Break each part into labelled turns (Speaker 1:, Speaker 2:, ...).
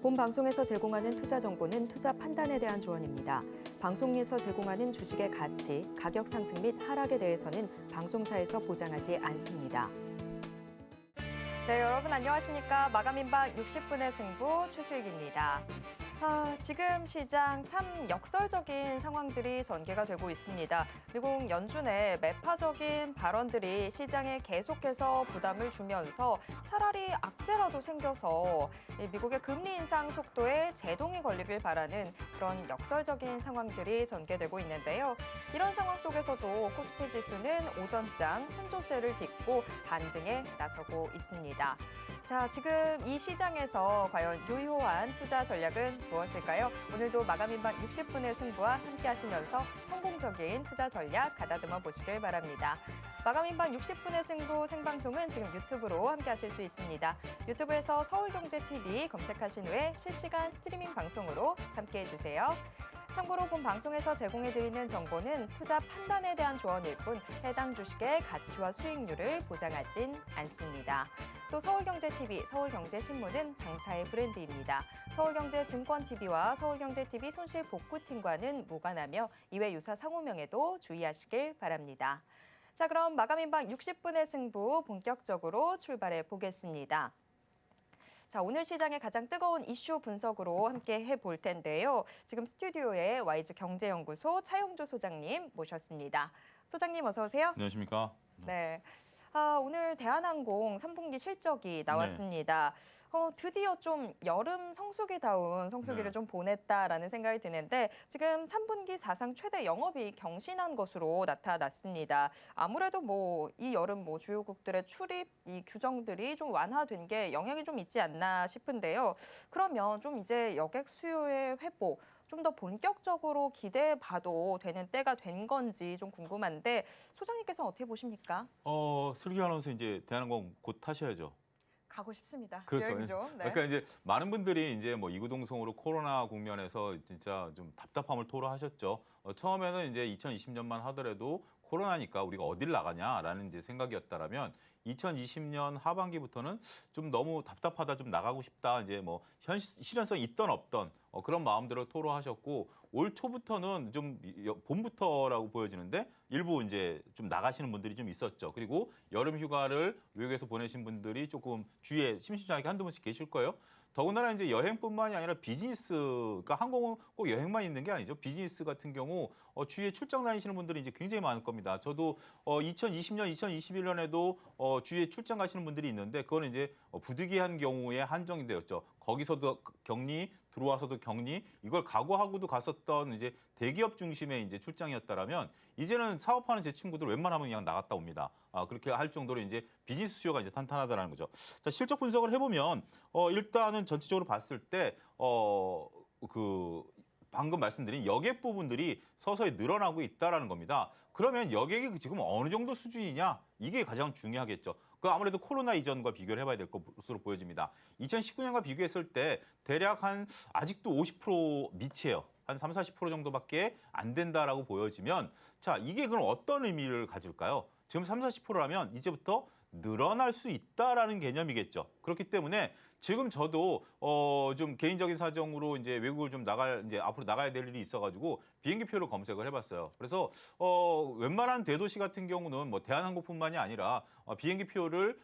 Speaker 1: 본 방송에서 제공하는 투자 정보는 투자 판단에 대한 조언입니다. 방송에서 제공하는 주식의 가치, 가격 상승 및 하락에 대해서는 방송사에서 보장하지 않습니다. 네, 여러분 안녕하십니까? 마감인방 60분의 승부 최슬기입니다. 지금 시장 참 역설적인 상황들이 전개가 되고 있습니다. 미국 연준의 매파적인 발언들이 시장에 계속해서 부담을 주면서 차라리 악재라도 생겨서 미국의 금리 인상 속도에 제동이 걸리길 바라는 그런 역설적인 상황들이 전개되고 있는데요. 이런 상황 속에서도 코스피 지수는 오전장 흔조세를 딛고 반등에 나서고 있습니다. 자, 지금 이 시장에서 과연 유효한 투자 전략은 무엇일까요? 오늘도 마감인방 60분의 승부와 함께 하시면서 성공적인 투자 전략 가다듬어 보시길 바랍니다. 마감인방 60분의 승부 생방송은 지금 유튜브로 함께 하실 수 있습니다. 유튜브에서 서울경제TV 검색하신 후에 실시간 스트리밍 방송으로 함께 해주세요. 참고로 본 방송에서 제공해드리는 정보는 투자 판단에 대한 조언일 뿐 해당 주식의 가치와 수익률을 보장하진 않습니다. 또 서울경제TV, 서울경제신문은 당사의 브랜드입니다. 서울경제증권TV와 서울경제TV 손실복구팀과는 무관하며 이외 유사 상호명에도 주의하시길 바랍니다. 자, 그럼 마감인방 60분의 승부 본격적으로 출발해 보겠습니다. 자, 오늘 시장의 가장 뜨거운 이슈 분석으로 함께 해볼 텐데요. 지금 스튜디오에 와이즈 경제연구소 차용조 소장님 모셨습니다. 소장님 어서 오세요.
Speaker 2: 안녕하십니까?
Speaker 1: 네. 오늘 대한항공 3분기 실적이 나왔습니다. 드디어 좀 여름 성수기다운 성수기를 좀 보냈다라는 생각이 드는데 지금 3분기 사상 최대 영업이익 경신한 것으로 나타났습니다. 아무래도 이 여름 주요국들의 출입 이 규정들이 좀 완화된 게 영향이 좀 있지 않나 싶은데요. 그러면 좀 이제 여객 수요의 회복 좀 더 본격적으로 기대해봐도 되는 때가 된 건지 좀 궁금한데 소장님께서는 어떻게 보십니까?
Speaker 2: 슬기 아나운서 이제 대한항공 곧 타셔야죠.
Speaker 1: 가고 싶습니다.
Speaker 2: 그렇죠.
Speaker 1: 여행 좀. 네.
Speaker 2: 그러니까 이제 많은 분들이 이제 이구동성으로 코로나 국면에서 진짜 좀 답답함을 토로하셨죠. 처음에는 이제 2020년만 하더라도 코로나니까 우리가 어딜 나가냐라는 이제 생각이었다라면 2020년 하반기부터는 좀 너무 답답하다, 좀 나가고 싶다, 이제 실현성 있던 없던 그런 마음들을 토로하셨고 올 초부터는 좀 봄부터라고 보여지는데 일부 이제 좀 나가시는 분들이 좀 있었죠. 그리고 여름 휴가를 외국에서 보내신 분들이 조금 주위에 심심찮게 한두 분씩 계실 거예요. 더군다나 이제 여행뿐만이 아니라 비즈니스, 그러니까 항공은 꼭 여행만 있는 게 아니죠. 비즈니스 같은 경우 주위에 출장 다니시는 분들이 이제 굉장히 많을 겁니다. 저도 2020년, 2021년에도 주위에 출장 가시는 분들이 있는데 그거는 이제 부득이한 경우에 한정이 되었죠. 거기서도 격리, 들어와서도 격리, 이걸 각오하고도 갔었던 이제 대기업 중심의 이제 출장이었다라면 이제는 사업하는 제 친구들 웬만하면 그냥 나갔다 옵니다. 그렇게 할 정도로 이제 비즈니스 수요가 이제 탄탄하다라는 거죠. 자, 실적 분석을 해보면 일단은 전체적으로 봤을 때 방금 말씀드린 여객 부분들이 서서히 늘어나고 있다라는 겁니다. 그러면 여객이 지금 어느 정도 수준이냐? 이게 가장 중요하겠죠. 그 아무래도 코로나 이전과 비교를 해봐야 될 것으로 보여집니다. 2019년과 비교했을 때 대략 아직도 50% 미치예요. 한 30-40% 정도밖에 안 된다라고 보여지면 자, 이게 그럼 어떤 의미를 가질까요? 지금 30-40%라면 이제부터 늘어날 수 있다라는 개념이겠죠. 그렇기 때문에 지금 저도 좀 개인적인 사정으로 이제 외국을 좀 이제 앞으로 나가야 될 일이 있어가지고 비행기표를 검색을 해봤어요. 그래서 웬만한 대도시 같은 경우는 대한항공뿐만이 아니라 비행기표를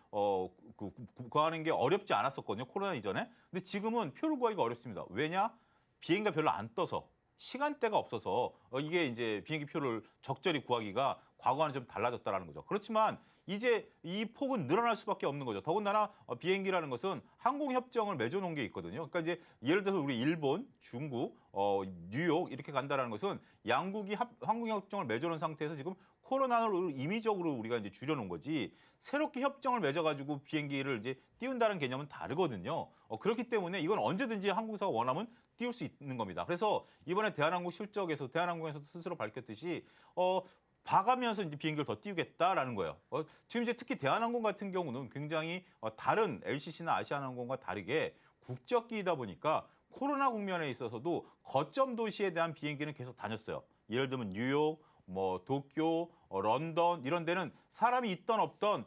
Speaker 2: 구하는 게 어렵지 않았었거든요. 코로나 이전에. 근데 지금은 표를 구하기가 어렵습니다. 왜냐? 비행기가 별로 안 떠서. 시간대가 없어서 이게 이제 비행기표를 적절히 구하기가 과거와는 좀 달라졌다라는 거죠. 그렇지만 이제 이 폭은 늘어날 수밖에 없는 거죠. 더군다나 비행기라는 것은 항공협정을 맺어놓은 게 있거든요. 그러니까 이제 예를 들어서 우리 일본, 중국, 뉴욕 이렇게 간다라는 것은 양국이 항공협정을 맺어놓은 상태에서 지금 코로나를 임의적으로 우리가 이제 줄여놓은 거지 새롭게 협정을 맺어가지고 비행기를 이제 띄운다는 개념은 다르거든요. 그렇기 때문에 이건 언제든지 항공사가 원하면 띄울 수 있는 겁니다. 그래서 이번에 대한항공 실적에서 대한항공에서도 스스로 밝혔듯이 봐가면서 이제 비행기를 더 띄우겠다라는 거예요. 지금 이제 특히 대한항공 같은 경우는 굉장히 다른 LCC나 아시아나항공과 다르게 국적기이다 보니까 코로나 국면에 있어서도 거점 도시에 대한 비행기는 계속 다녔어요. 예를 들면 뉴욕, 도쿄, 런던 이런 데는 사람이 있던 없던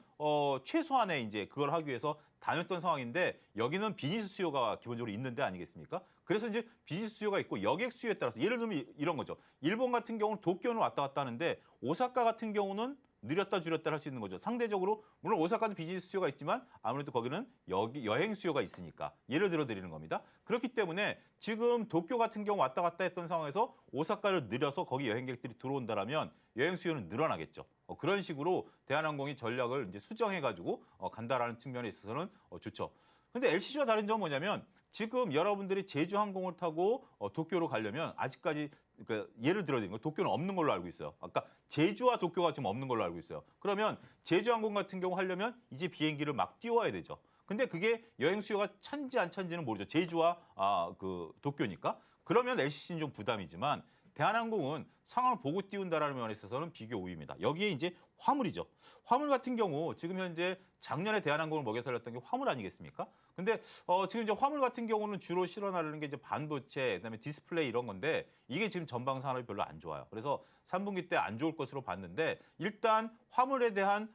Speaker 2: 최소한의 이제 그걸 하기 위해서 다녔던 상황인데 여기는 비즈니스 수요가 기본적으로 있는 데 아니겠습니까? 그래서 이제 비즈니스 수요가 있고 여객 수요에 따라서 예를 들면 이런 거죠. 일본 같은 경우는 도쿄는 왔다 갔다 하는데 오사카 같은 경우는 느렸다 줄였다 할 수 있는 거죠. 상대적으로 물론 오사카도 비즈니스 수요가 있지만 아무래도 거기는 여행 수요가 있으니까 예를 들어 드리는 겁니다. 그렇기 때문에 지금 도쿄 같은 경우 왔다 갔다 했던 상황에서 오사카를 느려서 거기 여행객들이 들어온다라면 여행 수요는 늘어나겠죠. 그런 식으로 대한항공이 전략을 이제 수정해 가지고 간다라는 측면에 있어서는 좋죠. 근데 LCC와 다른 점은 뭐냐면 지금 여러분들이 제주 항공을 타고 도쿄로 가려면 아직까지 그러니까 예를 들어 드리는 거 도쿄는 없는 걸로 알고 있어요. 아까 제주와 도쿄가 지금 없는 걸로 알고 있어요. 그러면 제주 항공 같은 경우 하려면 이제 비행기를 막 띄워야 되죠. 근데 그게 여행 수요가 찬지 안 찬지는 모르죠. 제주와 그 도쿄니까. 그러면 LCC는 좀 부담이지만 대한항공은 상황을 보고 띄운다라는 면에 있어서는 비교 우위입니다. 여기에 이제 화물이죠. 화물 같은 경우 지금 현재 작년에 대한항공을 먹여 살렸던 게 화물 아니겠습니까? 근데 지금 이제 화물 같은 경우는 주로 실어 나르는 게 이제 반도체, 그다음에 디스플레이 이런 건데 이게 지금 전방 산업이 별로 안 좋아요. 그래서 3분기 때 안 좋을 것으로 봤는데 일단 화물에 대한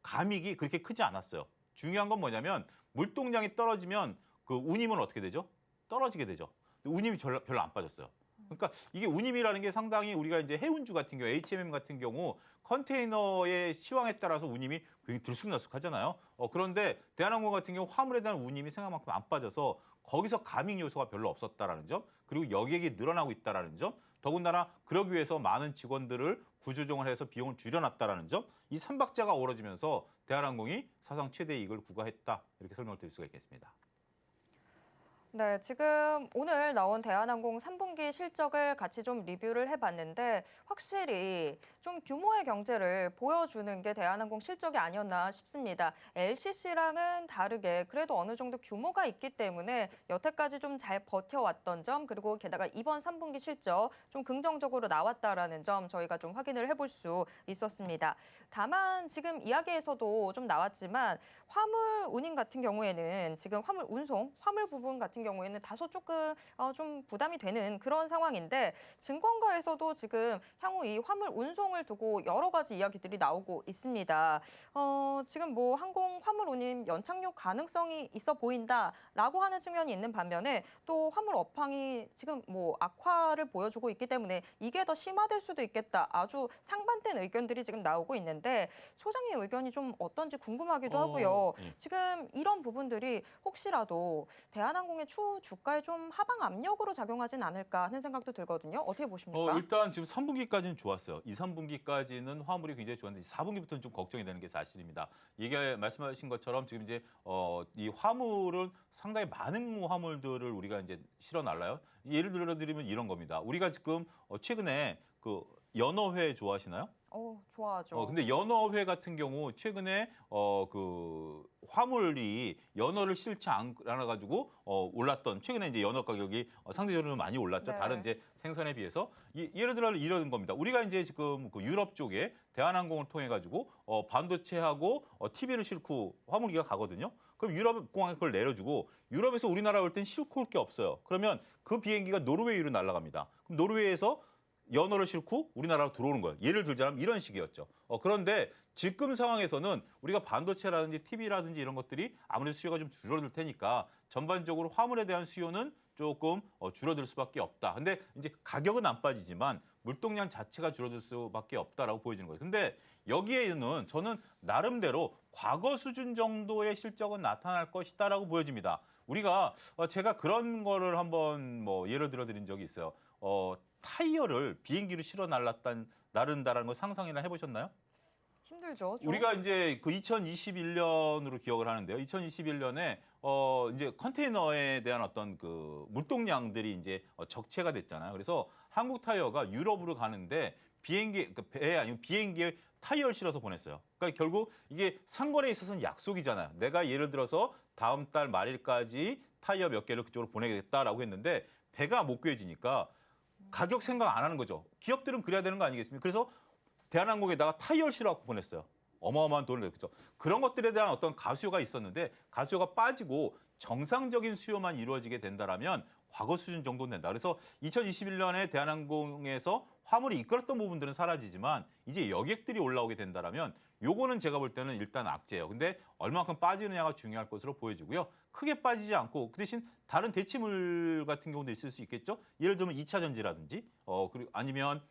Speaker 2: 감익이 그렇게 크지 않았어요. 중요한 건 뭐냐면 물동량이 떨어지면 그 운임은 어떻게 되죠? 떨어지게 되죠. 운임이 별로 안 빠졌어요. 그러니까 이게 운임이라는 게 상당히 우리가 이제 해운주 같은 경우, HMM 같은 경우 컨테이너의 시황에 따라서 운임이 굉장히 들쑥날쑥하잖아요. 그런데 대한항공 같은 경우 화물에 대한 운임이 생각만큼 안 빠져서 거기서 가밍 요소가 별로 없었다라는 점, 그리고 여객이 늘어나고 있다라는 점, 더군다나 그러기 위해서 많은 직원들을 구조조정을 해서 비용을 줄여놨다라는 점, 이 삼박자가 어우러지면서 대한항공이 사상 최대 이익을 구가했다 이렇게 설명을 드릴 수가 있겠습니다.
Speaker 1: 네, 지금 오늘 나온 대한항공 3분기 실적을 같이 좀 리뷰를 해봤는데 확실히 좀 규모의 경제를 보여주는 게 대한항공 실적이 아니었나 싶습니다. LCC랑은 다르게 그래도 어느 정도 규모가 있기 때문에 여태까지 좀 잘 버텨왔던 점 그리고 게다가 이번 3분기 실적 좀 긍정적으로 나왔다라는 점 저희가 좀 확인을 해볼 수 있었습니다. 다만 지금 이야기에서도 좀 나왔지만 화물 운임 같은 경우에는 지금 화물 운송, 화물 부분 같은 경우에는 다소 조금 좀 부담이 되는 그런 상황인데 증권가에서도 지금 향후 이 화물 운송을 두고 여러 가지 이야기들이 나오고 있습니다. 지금 뭐 항공 화물 운임 연착륙 가능성이 있어 보인다라고 하는 측면이 있는 반면에 또 화물 업황이 지금 뭐 악화를 보여주고 있기 때문에 이게 더 심화될 수도 있겠다. 아주 상반된 의견들이 지금 나오고 있는데 소장의 의견이 좀 어떤지 궁금하기도 하고요.
Speaker 2: 예.
Speaker 1: 지금 이런 부분들이 혹시라도 대한항공의 추후 주가에 좀 하방 압력으로 작용하진 않을까 하는 생각도 들거든요. 어떻게 보십니까?
Speaker 2: 일단 지금 3분기까지는 좋았어요. 2, 3분기까지는 화물이 굉장히 좋았는데 4분기부터는 좀 걱정이 되는 게 사실입니다. 이게 말씀하신 것처럼 지금 이제 이 화물은 상당히 많은 화물들을 우리가 이제 실어 날라요. 예를 들어 드리면 이런 겁니다. 우리가 지금 최근에 그 연어회 좋아하시나요?
Speaker 1: 좋아하죠.
Speaker 2: 근데 연어회 같은 경우 최근에 그 화물이 연어를 실지 않아 가지고 올랐던 최근에 이제 연어 가격이 상대적으로 많이 올랐죠.
Speaker 1: 네.
Speaker 2: 다른 이제 생선에 비해서 예를 들어 이런 겁니다. 우리가 이제 지금 그 유럽 쪽에 대한항공을 통해 가지고 반도체하고 TV를 싣고 화물기가 가거든요. 그럼 유럽 공항에 그걸 내려주고 유럽에서 우리나라 올 땐 싣고 올 게 없어요. 그러면 그 비행기가 노르웨이로 날아갑니다. 그럼 노르웨이에서 연어를 싣고 우리나라로 들어오는 거예요. 예를 들자면 이런 식이었죠. 그런데 지금 상황에서는 우리가 반도체라든지 TV라든지 이런 것들이 아무래도 수요가 좀 줄어들 테니까 전반적으로 화물에 대한 수요는 조금 줄어들 수밖에 없다. 근데 이제 가격은 안 빠지지만 물동량 자체가 줄어들 수밖에 없다라고 보여지는 거예요. 근데 여기에는 저는 나름대로 과거 수준 정도의 실적은 나타날 것이다라고 보여집니다. 우리가 제가 그런 거를 한번 뭐 예를 들어 드린 적이 있어요. 타이어를 비행기로 실어 나른다라는 걸 상상이나 해보셨나요?
Speaker 1: 힘들죠. 좀.
Speaker 2: 우리가 이제 그 2021년으로 기억을 하는데요. 2021년에 이제 컨테이너에 대한 어떤 그 물동량들이 이제 적체가 됐잖아요. 그래서 한국 타이어가 유럽으로 가는데 비행기 그 배 아니고 비행기에 타이어를 실어서 보냈어요. 그러니까 결국 이게 상거래에 있어서는 약속이잖아요. 내가 예를 들어서 다음 달 말일까지 타이어 몇 개를 그쪽으로 보내겠다라고 했는데 배가 못 구해지니까 가격 생각 안 하는 거죠. 기업들은 그래야 되는 거 아니겠습니까? 그래서 대한항공에다가 타이어를 실어갖고 보냈어요. 어마어마한 돈을 냈죠. 그런 것들에 대한 어떤 가수요가 있었는데 가수요가 빠지고 정상적인 수요만 이루어지게 된다라면 과거 수준 정도는 된다. 그래서 2021년에 대한항공에서 화물이 이끌었던 부분들은 사라지지만 이제 여객들이 올라오게 된다라면 요거는 제가 볼 때는 일단 악재예요. 근데 얼마만큼 빠지느냐가 중요할 것으로 보여지고요. 크게 빠지지 않고 그 대신 다른 대체물 같은 경우도 있을 수 있겠죠. 예를 들면 2차 전지라든지 그리고 아니면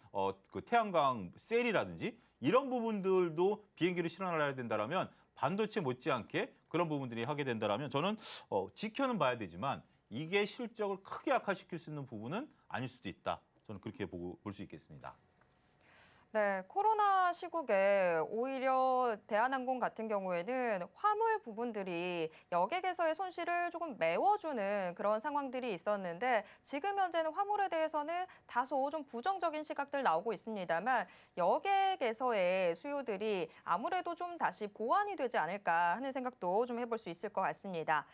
Speaker 2: 그 태양광 셀이라든지 이런 부분들도 비행기를 실현해야 된다라면 반도체 못지않게 그런 부분들이 하게 된다라면 저는 지켜는 봐야 되지만 이게 실적을 크게 악화시킬 수 있는 부분은 아닐 수도 있다. 저는 그렇게 보고 볼 수 있겠습니다.
Speaker 1: 네, 코로나 시국에 오히려 대한항공 같은 경우에는 화물 부분들이 여객에서의 손실을 조금 메워주는 그런 상황들이 있었는데 지금 현재는 화물에 대해서는 다소 좀 부정적인 시각들 나오고 있습니다만 여객에서의 수요들이 아무래도 좀 다시 보완이 되지 않을까 하는 생각도 좀 해볼 수 있을 것 같습니다.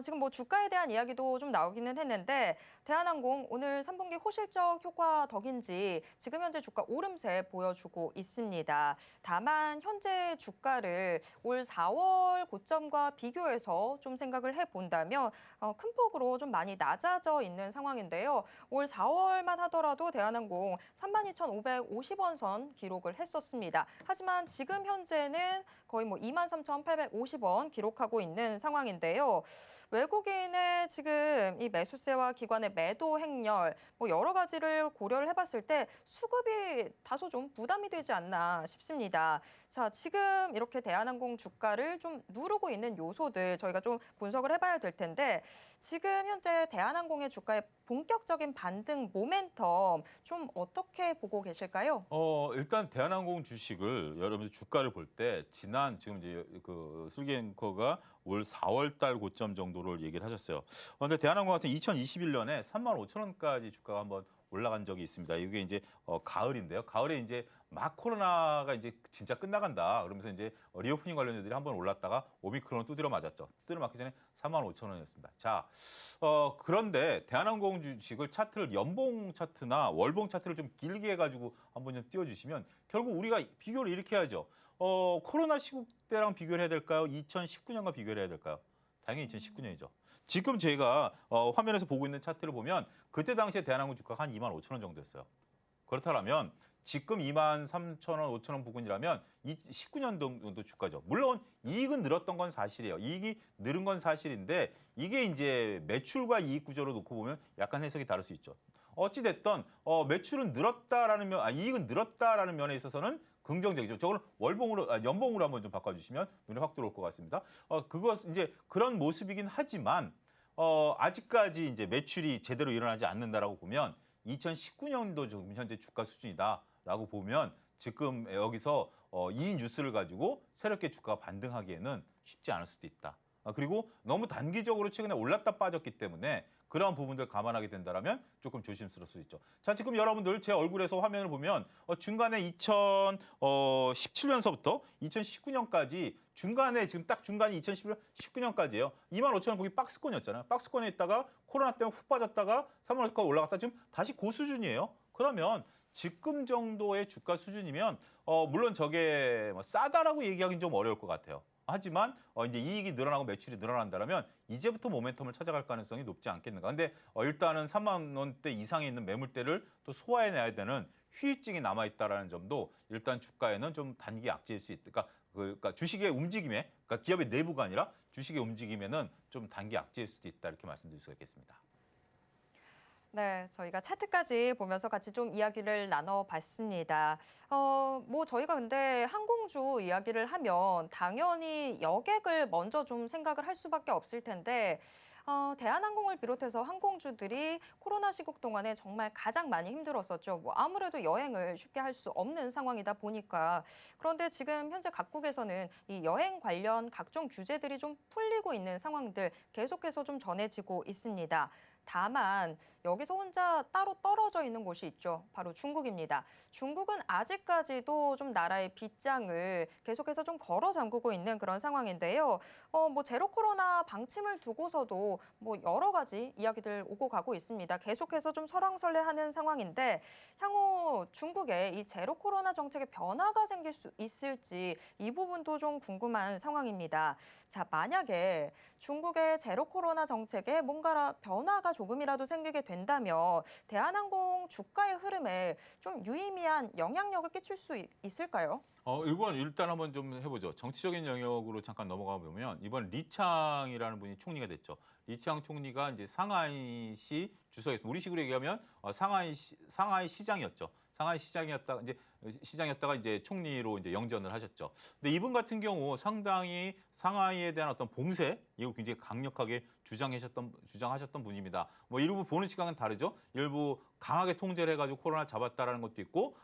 Speaker 1: 지금 뭐 주가에 대한 이야기도 좀 나오기는 했는데 대한항공 오늘 3분기 호실적 효과 덕인지 지금 현재 주가 오름세 보여주고 있습니다. 다만 현재 주가를 올 4월 고점과 비교해서 좀 생각을 해본다면 큰 폭으로 좀 많이 낮아져 있는 상황인데요. 올 4월만 하더라도 대한항공 32,550원 선 기록을 했었습니다. 하지만 지금 현재는 거의 뭐 23,850원 기록하고 있는 상황인데요. 외국인의 지금 이 매수세와 기관의 매도 행렬 뭐 여러 가지를 고려를 해봤을 때 수급이 다소 좀 부담이 되지 않나 싶습니다. 자, 지금 이렇게 대한항공 주가를 좀 누르고 있는 요소들 저희가 좀 분석을 해봐야 될 텐데 지금 현재 대한항공의 주가의 본격적인 반등 모멘텀 좀 어떻게 보고 계실까요?
Speaker 2: 일단 대한항공 주식을 여러분들 주가를 볼 때 지난 지금 이제 그 슬기 앵커가 올 4월 달 고점 정도를 얘기를 하셨어요. 근데 대한항공 같은 2021년에 35,000원까지 주가가 한번 올라간 적이 있습니다. 이게 이제 가을인데요. 가을에 이제 막 코로나가 이제 진짜 끝나간다. 그러면서 이제 리오프닝 관련주들이 한번 올랐다가 오미크론 두드려 맞았죠. 두드려 맞기 전에 45,000원이었습니다. 자, 그런데 대한항공 주식을 차트를 연봉 차트나 월봉 차트를 좀 길게 해가지고 한번 좀 띄워주시면 결국 우리가 비교를 이렇게 해야죠. 코로나 시국 때랑 비교를 해야 될까요? 2019년과 비교를 해야 될까요? 당연히 2019년이죠. 지금 제가 화면에서 보고 있는 차트를 보면 그때 당시에 대한항공 주가가 한 25,000원 정도였어요. 그렇다면 지금 23,000원, 5,000원 부근이라면 19년 정도 주가죠. 물론 이익은 늘었던 건 사실이에요. 이익이 늘은 건 사실인데 이게 이제 매출과 이익 구조로 놓고 보면 약간 해석이 다를 수 있죠. 어찌 됐든 매출은 늘었다라는 이익은 늘었다라는 면에 있어서는 긍정적이죠. 저걸 월봉으로 연봉으로 한번 좀 바꿔주시면 눈에 확 들어올 것 같습니다. 그것 이제 그런 모습이긴 하지만 아직까지 이제 매출이 제대로 일어나지 않는다라고 보면 2019년도 지금 현재 주가 수준이다라고 보면 지금 여기서 이 뉴스를 가지고 새롭게 주가가 반등하기에는 쉽지 않을 수도 있다. 그리고 너무 단기적으로 최근에 올랐다 빠졌기 때문에 그런 부분들 감안하게 된다면 조금 조심스러울 수 있죠. 자, 지금 여러분들 제 얼굴에서 화면을 보면 중간에 2017년서부터 2019년까지 중간에 지금 딱 중간이 2019년까지예요. 25,000원 거기 박스권이었잖아요. 박스권에 있다가 코로나 때문에 훅 빠졌다가 3월까지 올라갔다 지금 다시 그 수준이에요. 그러면 지금 정도의 주가 수준이면 물론 저게 뭐 싸다라고 얘기하기는 좀 어려울 것 같아요. 하지만 이제 이익이 늘어나고 매출이 늘어난다면 이제부터 모멘텀을 찾아갈 가능성이 높지 않겠는가. 근데 일단은 3만 원대 이상에 있는 매물대를 또 소화해내야 되는 휴유증이 남아있다라는 점도 일단 주가에는 좀 단기 악재일 수 있다. 그러니까 주식의 움직임에, 그러니까 기업의 내부가 아니라 주식의 움직임에는 좀 단기 악재일 수도 있다. 이렇게 말씀드릴 수가 있겠습니다.
Speaker 1: 네, 저희가 차트까지 보면서 같이 좀 이야기를 나눠봤습니다. 뭐 저희가 근데 항공주 이야기를 하면 당연히 여객을 먼저 좀 생각을 할 수밖에 없을 텐데 대한항공을 비롯해서 항공주들이 코로나 시국 동안에 정말 가장 많이 힘들었었죠. 뭐 아무래도 여행을 쉽게 할 수 없는 상황이다 보니까. 그런데 지금 현재 각국에서는 이 여행 관련 각종 규제들이 좀 풀리고 있는 상황들 계속해서 좀 전해지고 있습니다. 다만 여기서 혼자 따로 떨어져 있는 곳이 있죠. 바로 중국입니다. 중국은 아직까지도 좀 나라의 빗장을 계속해서 좀 걸어 잠그고 있는 그런 상황인데요. 뭐 제로 코로나 방침을 두고서도 뭐 여러 가지 이야기들 오고 가고 있습니다. 계속해서 좀 설왕설래하는 상황인데 향후 중국의 이 제로 코로나 정책에 변화가 생길 수 있을지 이 부분도 좀 궁금한 상황입니다. 자, 만약에 중국의 제로 코로나 정책에 뭔가 변화가 조금이라도 생기게 된다면 대한항공 주가의 흐름에 좀 유의미한 영향력을 끼칠 수 있을까요?
Speaker 2: 일단 한번 좀 해보죠. 정치적인 영역으로 잠깐 넘어가 보면 이번 리창이라는 분이 총리가 됐죠. 리창 총리가 이제 상하이시 주석에서 우리식으로 얘기하면 상하이 시장이었죠. 상하이 시장이었다가 이제 총리로 이제 영전을 하셨죠. 근데 이분 같은 경우 상당히 상하이에 대한 어떤 봉쇄 이거 굉장히 강력하게 주장하셨던 분입니다. 뭐 일부 보는 시각은 다르죠. 일부 강하게 통제를 해가지고 코로나 잡았다라는 것도 있고,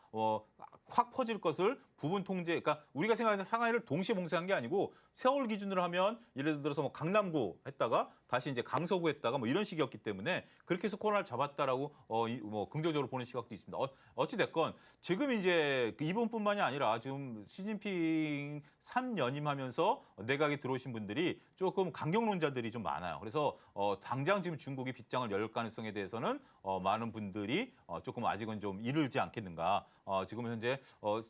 Speaker 2: 확 퍼질 것을 부분 통제. 그러니까 우리가 생각하는 상하이를 동시에 봉쇄한 게 아니고 세월 기준으로 하면 예를 들어서 뭐 강남구 했다가 다시 이제 강서구 했다가 뭐 이런 식이었기 때문에 그렇게 해서 코로나를 잡았다라고 뭐 긍정적으로 보는 시각도 있습니다. 어찌 됐건 지금 이제 이분뿐만이 아니라 지금 시진핑 3연임하면서 내각에 들어오신 분들이 조금 강경론자들이 좀 많아요. 그래서 당장 지금 중국이 빗장을 열 가능성에 대해서는 많은 분들이 조금 아직은 좀 이르지 않겠는가. 지금 현재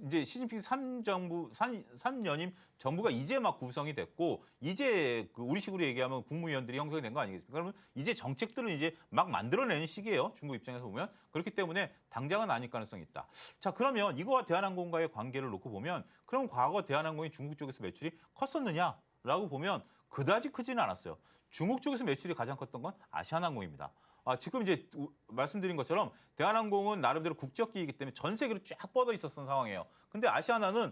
Speaker 2: 이제 시진핑 3연임 정부가 이제 막 구성이 됐고 이제 그 우리식으로 얘기하면 국무위원들이 형성이 된 거 아니겠습니까? 그러면 이제 정책들은 이제 막 만들어내는 시기예요. 중국 입장에서 보면. 그렇기 때문에 당장은 아닐 가능성이 있다. 자, 그러면 이거와 대한항공과의 관계를 놓고 보면 그럼 과거 대한항공이 중국 쪽에서 매출이 컸었느냐라고 보면 그다지 크지는 않았어요. 중국 쪽에서 매출이 가장 컸던 건 아시아나항공입니다. 지금 이제 말씀드린 것처럼 대한항공은 나름대로 국적기이기 때문에 전 세계로 쫙 뻗어 있었던 상황이에요. 근데 아시아나는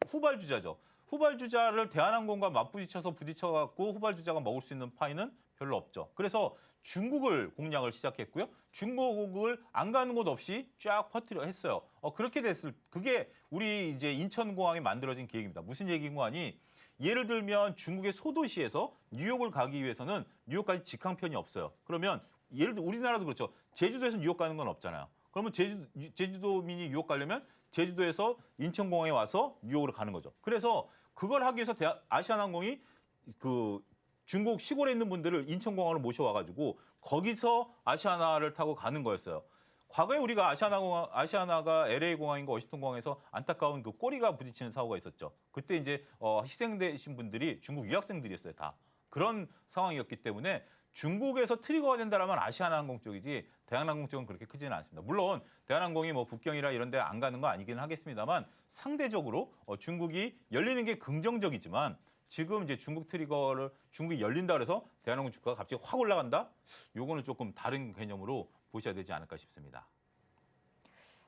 Speaker 2: 후발주자죠. 후발주자를 대한항공과 부딪혀갖고 후발주자가 먹을 수 있는 파이는 별로 없죠. 그래서 중국을 공략을 시작했고요. 중국을 안 가는 곳 없이 쫙 퍼뜨려 했어요. 그렇게 그게 우리 이제 인천공항에 만들어진 계획입니다. 무슨 얘기인고 하니 예를 들면 중국의 소도시에서 뉴욕을 가기 위해서는 뉴욕까지 직항편이 없어요. 그러면 예를 들어 우리나라도 그렇죠. 제주도에서 뉴욕 가는 건 없잖아요. 그러면 제주도민이 뉴욕 가려면 제주도에서 인천공항에 와서 뉴욕으로 가는 거죠. 그래서 그걸 하기 위해서 아시아나항공이 그 중국 시골에 있는 분들을 인천공항으로 모셔와가지고 거기서 아시아나를 타고 가는 거였어요. 과거에 우리가 아시아나가 LA공항인가 워싱턴공항에서 안타까운 그 꼬리가 부딪히는 사고가 있었죠. 그때 이제 희생되신 분들이 중국 유학생들이었어요, 다. 그런 상황이었기 때문에 중국에서 트리거가 된다라면 아시아나항공 쪽이지 대한항공 쪽은 그렇게 크지는 않습니다. 물론 대한항공이 뭐 북경이나 이런 데 안 가는 거 아니긴 하겠습니다만 상대적으로 중국이 열리는 게 긍정적이지만 지금 이제 중국이 열린다 그래서 대한항공 주가가 갑자기 확 올라간다? 요거는 조금 다른 개념으로 보셔야 되지 않을까 싶습니다.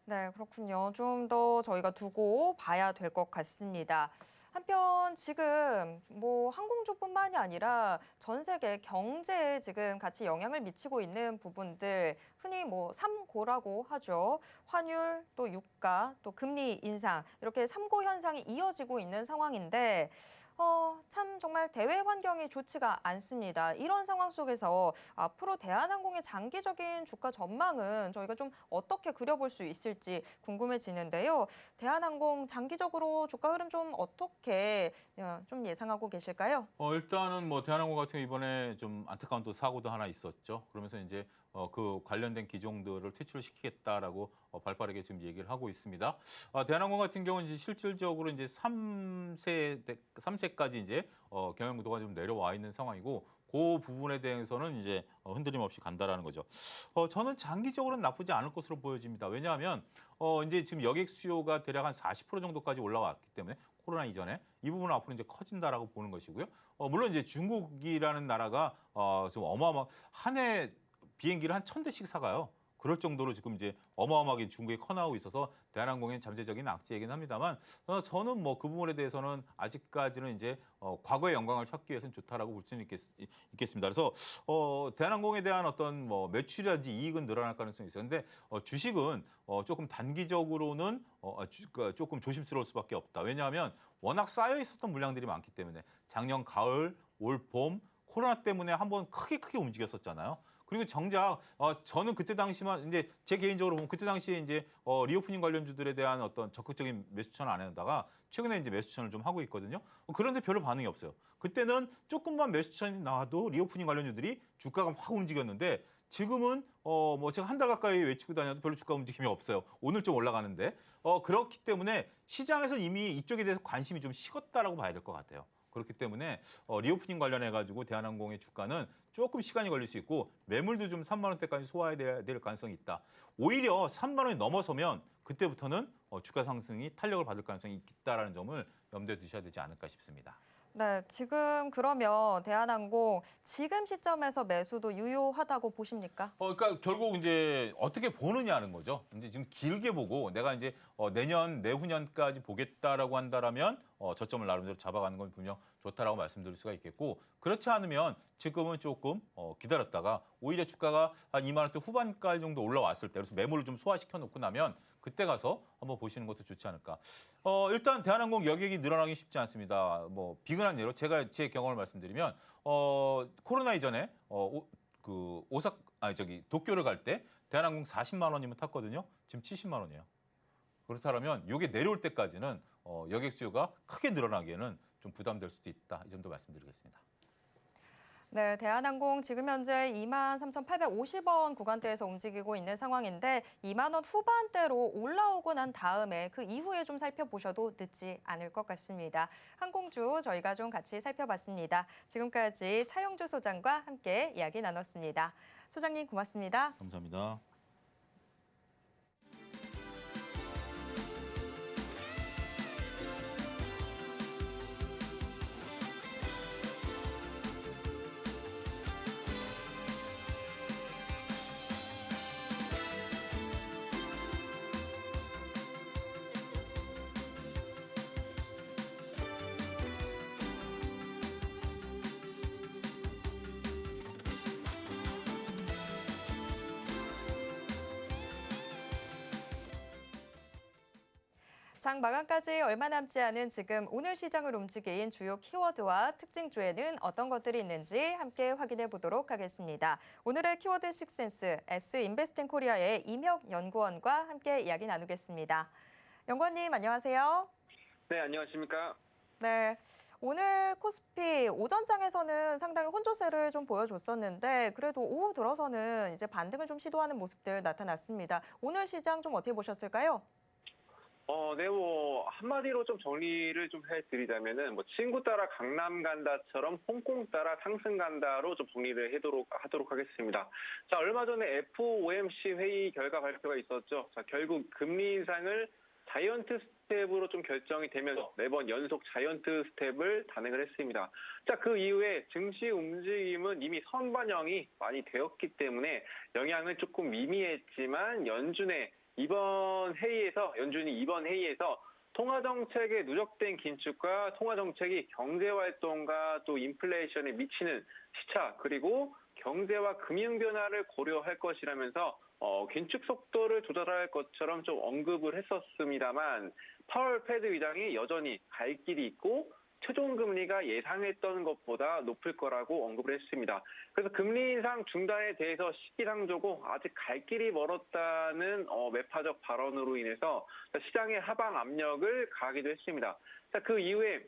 Speaker 1: 네, 그렇군요. 좀 더 저희가 두고 봐야 될 것 같습니다. 한편 지금 뭐 항공주뿐만이 아니라 전 세계 경제에 지금 같이 영향을 미치고 있는 부분들 흔히 뭐 3고라고 하죠. 환율, 또 유가, 또 금리 인상 이렇게 3고 현상이 이어지고 있는 상황인데 참 정말 대외 환경이 좋지가 않습니다. 이런 상황 속에서 앞으로 대한항공의 장기적인 주가 전망은 저희가 좀 어떻게 그려볼 수 있을지 궁금해지는데요. 대한항공 장기적으로 주가 흐름 좀 어떻게 좀 예상하고 계실까요?
Speaker 2: 일단은 뭐 대한항공 같은 경우 이번에 좀 안타까운 또 사고도 하나 있었죠. 그러면서 이제 그 관련된 기종들을 퇴출시키겠다라고 발빠르게 지금 얘기를 하고 있습니다. 대한항공 같은 경우는 이제 실질적으로 이제 3세까지 이제 경영구도가 좀 내려와 있는 상황이고 그 부분에 대해서는 이제 흔들림 없이 간다라는 거죠. 저는 장기적으로는 나쁘지 않을 것으로 보여집니다. 왜냐하면 이제 지금 여객 수요가 대략 한 40% 정도까지 올라왔기 때문에 코로나 이전에 이 부분은 앞으로 이제 커진다라고 보는 것이고요. 물론 이제 중국이라는 나라가 좀 한 해 비행기를 한 1,000대씩 사가요. 그럴 정도로 지금 이제 어마어마하게 중국이 커나오고 있어서 대한항공의 잠재적인 악재이긴 합니다만 저는 뭐 그 부분에 대해서는 아직까지는 이제 과거의 영광을 찾기 위해서는 좋다라고 볼 수는 있겠습니다. 그래서 대한항공에 대한 어떤 뭐 매출이라든지 이익은 늘어날 가능성이 있어요. 근데 주식은 조금 단기적으로는 그러니까 조금 조심스러울 수밖에 없다. 왜냐하면 워낙 쌓여 있었던 물량들이 많기 때문에 작년 가을, 올 봄 코로나 때문에 한번 크게 움직였었잖아요. 그리고 정작 저는 그때 당시만 이제 제 개인적으로 보면 그때 당시에 이제 리오프닝 관련주들에 대한 어떤 적극적인 매수 추천을 안 하다가 최근에 이제 매수 추천을 좀 하고 있거든요. 그런데 별로 반응이 없어요. 그때는 조금만 매수 추천이 나와도 리오프닝 관련주들이 주가가 확 움직였는데 지금은 뭐 제가 한 달 가까이 외치고 다녀도 별로 주가 움직임이 없어요. 오늘 좀 올라가는데 그렇기 때문에 시장에서 이미 이쪽에 대해서 관심이 좀 식었다라고 봐야 될 것 같아요. 그렇기 때문에 리오프닝 관련해 가지고 대한항공의 주가는 조금 시간이 걸릴 수 있고 매물도 좀 3만 원대까지 소화해야 될 가능성이 있다. 오히려 3만 원이 넘어서면 그때부터는 주가 상승이 탄력을 받을 가능성이 있다라는 점을 염두에 두셔야 되지 않을까 싶습니다.
Speaker 3: 네, 지금 그러면 대한항공 지금 시점에서 매수도 유효하다고 보십니까?
Speaker 2: 그러니까 결국 이제 어떻게 보느냐는 거죠. 이제 지금 길게 보고 내가 이제 내년, 내후년까지 보겠다라고 한다라면 저점을 나름대로 잡아가는 건 분명 좋다라고 말씀드릴 수가 있겠고 그렇지 않으면 지금은 조금 기다렸다가 오히려 주가가 한 2만 원대 후반까지 정도 올라왔을 때 그래서 매물을 좀 소화시켜 놓고 나면 그때 가서 한번 보시는 것도 좋지 않을까. 일단 대한항공 여객이 늘어나기 쉽지 않습니다. 뭐 비근한 예로 제가 제 경험을 말씀드리면 코로나 이전에 도쿄를 갈 때 대한항공 40만 원이면 탔거든요. 지금 70만 원이에요. 그렇다면 이게 내려올 때까지는 여객 수요가 크게 늘어나기에는 좀 부담될 수도 있다. 이 점도 말씀드리겠습니다.
Speaker 3: 네, 대한항공 지금 현재 23,850원 구간대에서 움직이고 있는 상황인데 2만 원 후반대로 올라오고 난 다음에 그 이후에 좀 살펴보셔도 늦지 않을 것 같습니다. 항공주 저희가 좀 같이 살펴봤습니다. 지금까지 차영주 소장과 함께 이야기 나눴습니다. 소장님 고맙습니다.
Speaker 2: 감사합니다.
Speaker 3: 장 마감까지 얼마 남지 않은 지금 오늘 시장을 움직인 주요 키워드와 특징주에는 어떤 것들이 있는지 함께 확인해 보도록 하겠습니다. 오늘의 키워드 식센스 S인베스팅 코리아의 임혁 연구원과 함께 이야기 나누겠습니다. 연구원님 안녕하세요.
Speaker 4: 네, 안녕하십니까?
Speaker 3: 네. 오늘 코스피 오전장에서는 상당히 혼조세를 좀 보여줬었는데 그래도 오후 들어서는 이제 반등을 좀 시도하는 모습들 나타났습니다. 오늘 시장 좀 어떻게 보셨을까요?
Speaker 4: 네, 한마디로 좀 정리를 좀 해드리자면은, 친구 따라 강남 간다처럼 홍콩 따라 상승 간다로 좀 정리를 하도록 하겠습니다. 자, 얼마 전에 FOMC 회의 결과 발표가 있었죠. 자, 결국 금리 인상을 자이언트 스텝으로 좀 결정이 되면서 4번 연속 자이언트 스텝을 단행을 했습니다. 자, 그 이후에 증시 움직임은 이미 선반영이 많이 되었기 때문에 영향은 조금 미미했지만 연준이 이번 회의에서 통화정책에 누적된 긴축과 통화정책이 경제활동과 또 인플레이션에 미치는 시차 그리고 경제와 금융 변화를 고려할 것이라면서 긴축 속도를 조절할 것처럼 좀 언급을 했었습니다만 파월 패드 의장이 여전히 갈 길이 있고 최종 금리가 예상했던 것보다 높을 거라고 언급을 했습니다. 그래서 금리 인상 중단에 대해서 시기상조고 아직 갈 길이 멀었다는 매파적 발언으로 인해서 시장의 하방 압력을 가하기도 했습니다. 자, 그 이후에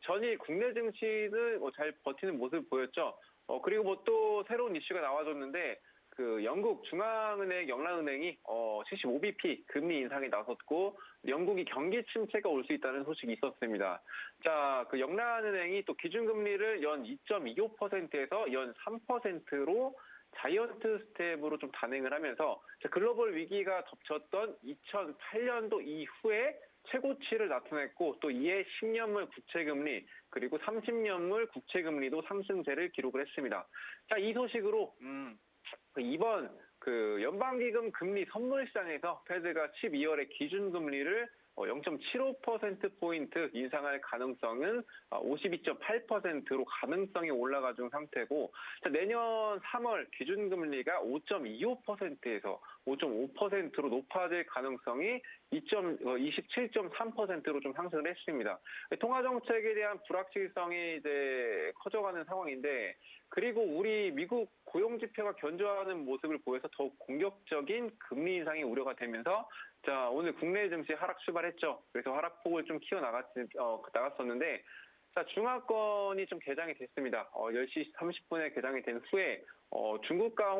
Speaker 4: 전일 국내 증시는 잘 버티는 모습을 보였죠. 그리고 또 새로운 이슈가 나와줬는데 그 영국 중앙은행 영란은행이 75bp 금리 인상에 나섰고 영국이 경기 침체가 올 수 있다는 소식이 있었습니다. 자, 그 영란은행이 또 기준금리를 연 2.25%에서 연 3%로 자이언트 스텝으로 좀 단행을 하면서 글로벌 위기가 덮쳤던 2008년도 이후에 최고치를 나타냈고 또 이에 10년물 국채금리 그리고 30년물 국채금리도 상승세를 기록을 했습니다. 자, 이 소식으로 이번 그 연방기금 금리 선물 시장에서 페드가 12월에 기준금리를 0.75%포인트 인상할 가능성은 52.8%로 가능성이 올라가 준 상태고 내년 3월 기준금리가 5.25%에서 5.5%로 높아질 가능성이 27.3%로 좀 상승을 했습니다. 통화정책에 대한 불확실성이 이제 커져가는 상황인데 그리고 우리 미국 고용지표가 견조하는 모습을 보여서 더욱 공격적인 금리 인상이 우려가 되면서 자, 오늘 국내 증시 하락 출발했죠. 그래서 하락폭을 좀 나갔었는데 자, 중하권이 좀 개장이 됐습니다. 10시 30분에 개장이 된 후에 중국과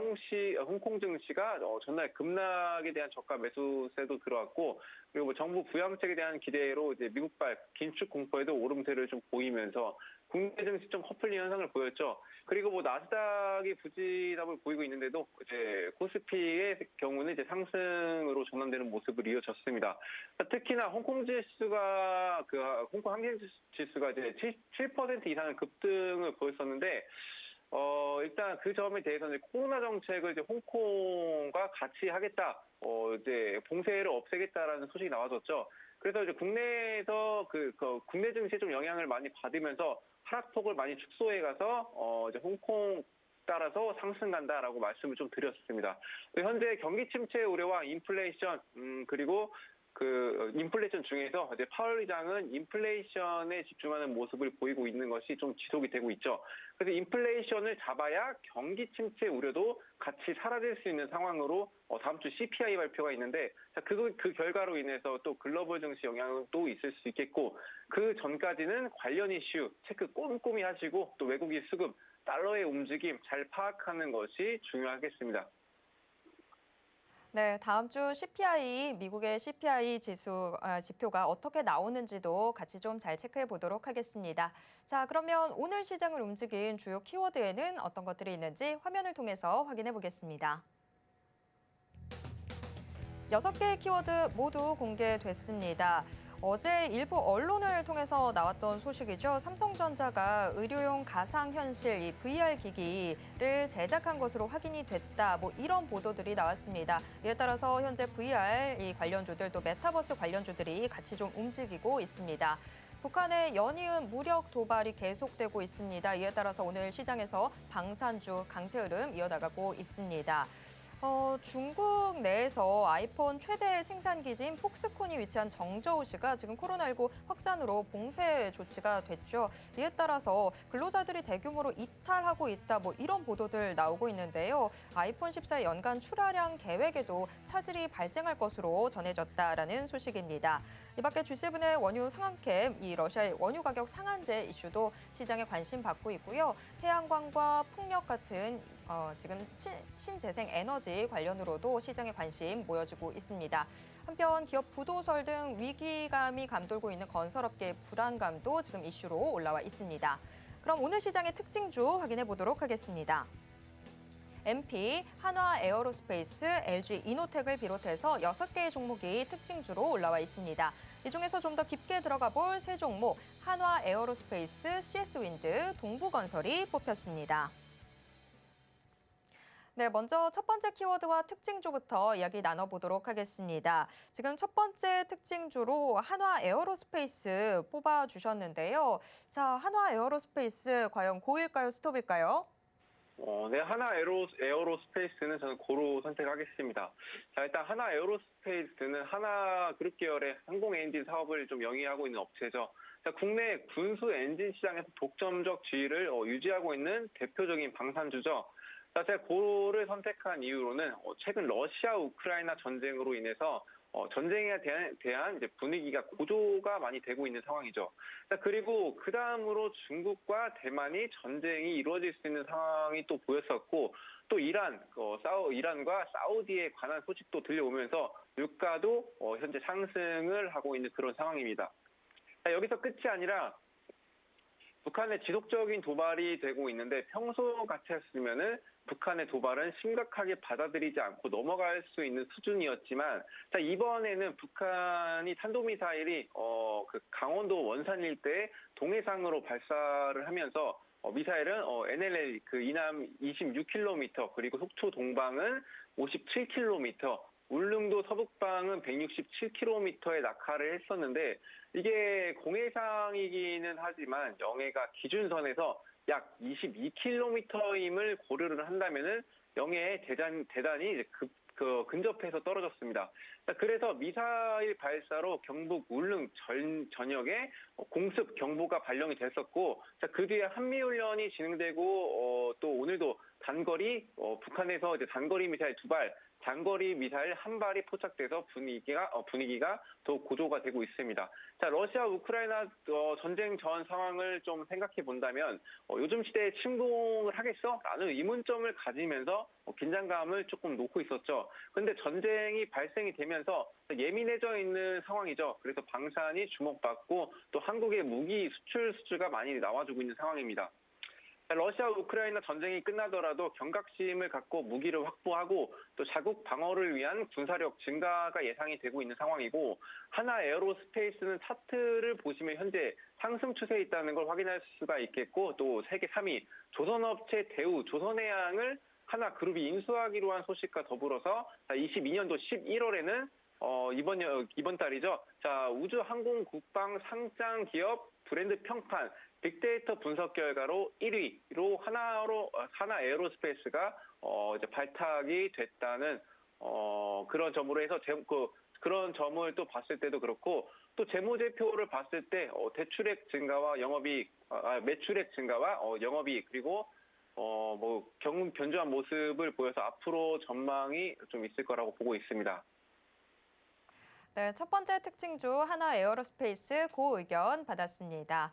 Speaker 4: 홍콩 증시가 전날 급락에 대한 저가 매수세도 들어왔고 그리고 정부 부양책에 대한 기대로 이제 미국발 긴축 공포에도 오름세를 좀 보이면서 국내 증시 좀 커플링 현상을 보였죠. 그리고 뭐 나스닥이 부진함을 보이고 있는데도 이제 코스피의 경우는 이제 상승으로 전환되는 모습을 이어졌습니다. 특히나 홍콩 지수가 홍콩 항공 지수가 이제 7% 이상의 급등을 보였었는데 일단 그 점에 대해서는 코로나 정책을 이제 홍콩과 같이 하겠다, 이제 봉쇄를 없애겠다라는 소식이 나와줬죠. 그래서 이제 국내에서 국내 증시에 좀 영향을 많이 받으면서 하락폭을 많이 축소해 가서 이제 홍콩 따라서 상승 간다라고 말씀을 좀 드렸습니다. 현재 경기 침체 우려와 인플레이션, 그리고 인플레이션 중에서 이제 파월 의장은 인플레이션에 집중하는 모습을 보이고 있는 것이 좀 지속이 되고 있죠. 그래서 인플레이션을 잡아야 경기 침체 우려도 같이 사라질 수 있는 상황으로 다음 주 CPI 발표가 있는데, 그 결과로 인해서 또 글로벌 증시 영향은 또 있을 수 있겠고, 그 전까지는 관련 이슈 체크 꼼꼼히 하시고 또 외국인 수급, 달러의 움직임 잘 파악하는 것이 중요하겠습니다.
Speaker 3: 네, 다음 주 CPI, 미국의 CPI 지표가 어떻게 나오는지도 같이 좀 잘 체크해 보도록 하겠습니다. 자, 그러면 오늘 시장을 움직인 주요 키워드에는 어떤 것들이 있는지 화면을 통해서 확인해 보겠습니다. 6개의 키워드 모두 공개됐습니다. 어제 일부 언론을 통해서 나왔던 소식이죠. 삼성전자가 의료용 가상현실 이 VR 기기를 제작한 것으로 확인이 됐다. 뭐 이런 보도들이 나왔습니다. 이에 따라서 현재 VR 이 관련주들 또 메타버스 관련주들이 같이 좀 움직이고 있습니다. 북한의 연이은 무력 도발이 계속되고 있습니다. 이에 따라서 오늘 시장에서 방산주 강세 흐름 이어나가고 있습니다. 중국 내에서 아이폰 최대 생산 기지인 폭스콘이 위치한 정저우시가 지금 코로나19 확산으로 봉쇄 조치가 됐죠. 이에 따라서 근로자들이 대규모로 이탈하고 있다, 뭐 이런 보도들 나오고 있는데요. 아이폰 14의 연간 출하량 계획에도 차질이 발생할 것으로 전해졌다라는 소식입니다. 이 밖에 G7의 원유 상한캡, 이 러시아의 원유 가격 상한제 이슈도 시장에 관심 받고 있고요. 태양광과 풍력 같은 지금 신재생 에너지 관련으로도 시장에 관심 모여지고 있습니다. 한편 기업 부도설 등 위기감이 감돌고 있는 건설업계의 불안감도 지금 이슈로 올라와 있습니다. 그럼 오늘 시장의 특징주 확인해 보도록 하겠습니다. MP, 한화 에어로스페이스, LG 이노텍을 비롯해서 6개의 종목이 특징주로 올라와 있습니다. 이 중에서 좀 더 깊게 들어가 볼 세 종목, 한화 에어로스페이스, CS윈드, 동부건설이 뽑혔습니다. 네, 먼저 첫 번째 키워드와 특징주부터 이야기 나눠보도록 하겠습니다. 지금 첫 번째 특징주로 한화 에어로스페이스 뽑아주셨는데요. 자, 한화 에어로스페이스 과연 고일까요, 스톱일까요?
Speaker 4: 네, 하나 에어로스페이스는 저는 고로 선택하겠습니다. 자, 일단 하나 에어로스페이스는 하나 그룹 계열의 항공 엔진 사업을 좀 영위하고 있는 업체죠. 자, 국내 군수 엔진 시장에서 독점적 지위를 유지하고 있는 대표적인 방산주죠. 자, 제가 고를 선택한 이유로는 최근 러시아 우크라이나 전쟁으로 인해서 전쟁에 대한 이제 분위기가 고조가 많이 되고 있는 상황이죠. 자, 그리고 그 다음으로 중국과 대만이 전쟁이 이루어질 수 있는 상황이 또 보였었고, 또 이란과 사우디에 관한 소식도 들려오면서 유가도 현재 상승을 하고 있는 그런 상황입니다. 자, 여기서 끝이 아니라 북한의 지속적인 도발이 되고 있는데, 평소 같았으면은 북한의 도발은 심각하게 받아들이지 않고 넘어갈 수 있는 수준이었지만, 자, 이번에는 북한이 탄도미사일이 강원도 원산 일대에 동해상으로 발사를 하면서 미사일은 NLL 이남 26km, 그리고 속초 동방은 57km, 울릉도 서북방은 167km의 낙하를 했었는데, 이게 공해상이기는 하지만 영해가 기준선에서 약 22km임을 고려를 한다면은 영해에 대단히 이제 근접해서 떨어졌습니다. 그래서 미사일 발사로 경북 울릉 전역에 공습 경보가 발령이 됐었고, 그 뒤에 한미훈련이 진행되고 또 오늘도 단거리 북한에서 이제 단거리 미사일 2발, 장거리 미사일 1발이 포착돼서 분위기가 더 고조가 되고 있습니다. 자, 러시아 우크라이나 전쟁 전 상황을 좀 생각해 본다면 요즘 시대에 침공을 하겠어? 라는 의문점을 가지면서 긴장감을 조금 놓고 있었죠. 그런데 전쟁이 발생이 되면서 예민해져 있는 상황이죠. 그래서 방산이 주목받고 또 한국의 무기 수출 수주가 많이 나와주고 있는 상황입니다. 러시아 우크라이나 전쟁이 끝나더라도 경각심을 갖고 무기를 확보하고 또 자국 방어를 위한 군사력 증가가 예상이 되고 있는 상황이고, 하나 에어로스페이스는 차트를 보시면 현재 상승 추세에 있다는 걸 확인할 수가 있겠고, 또 세계 3위 조선업체 대우 조선해양을 하나 그룹이 인수하기로 한 소식과 더불어서 22년도 11월에는 이번 달이죠. 자, 우주 항공 국방 상장 기업 브랜드 평판 빅데이터 분석 결과로 1위로 하나 에어로스페이스가 이제 발탁이 됐다는 그런 점으로 해서 그런 점을 또 봤을 때도 그렇고, 또 재무제표를 봤을 때 대출액 증가와 매출액 증가와 영업이익, 그리고 경금 견조한 모습을 보여서 앞으로 전망이 좀 있을 거라고 보고 있습니다.
Speaker 3: 네, 첫 번째 특징주 하나 에어로스페이스 고 의견 받았습니다.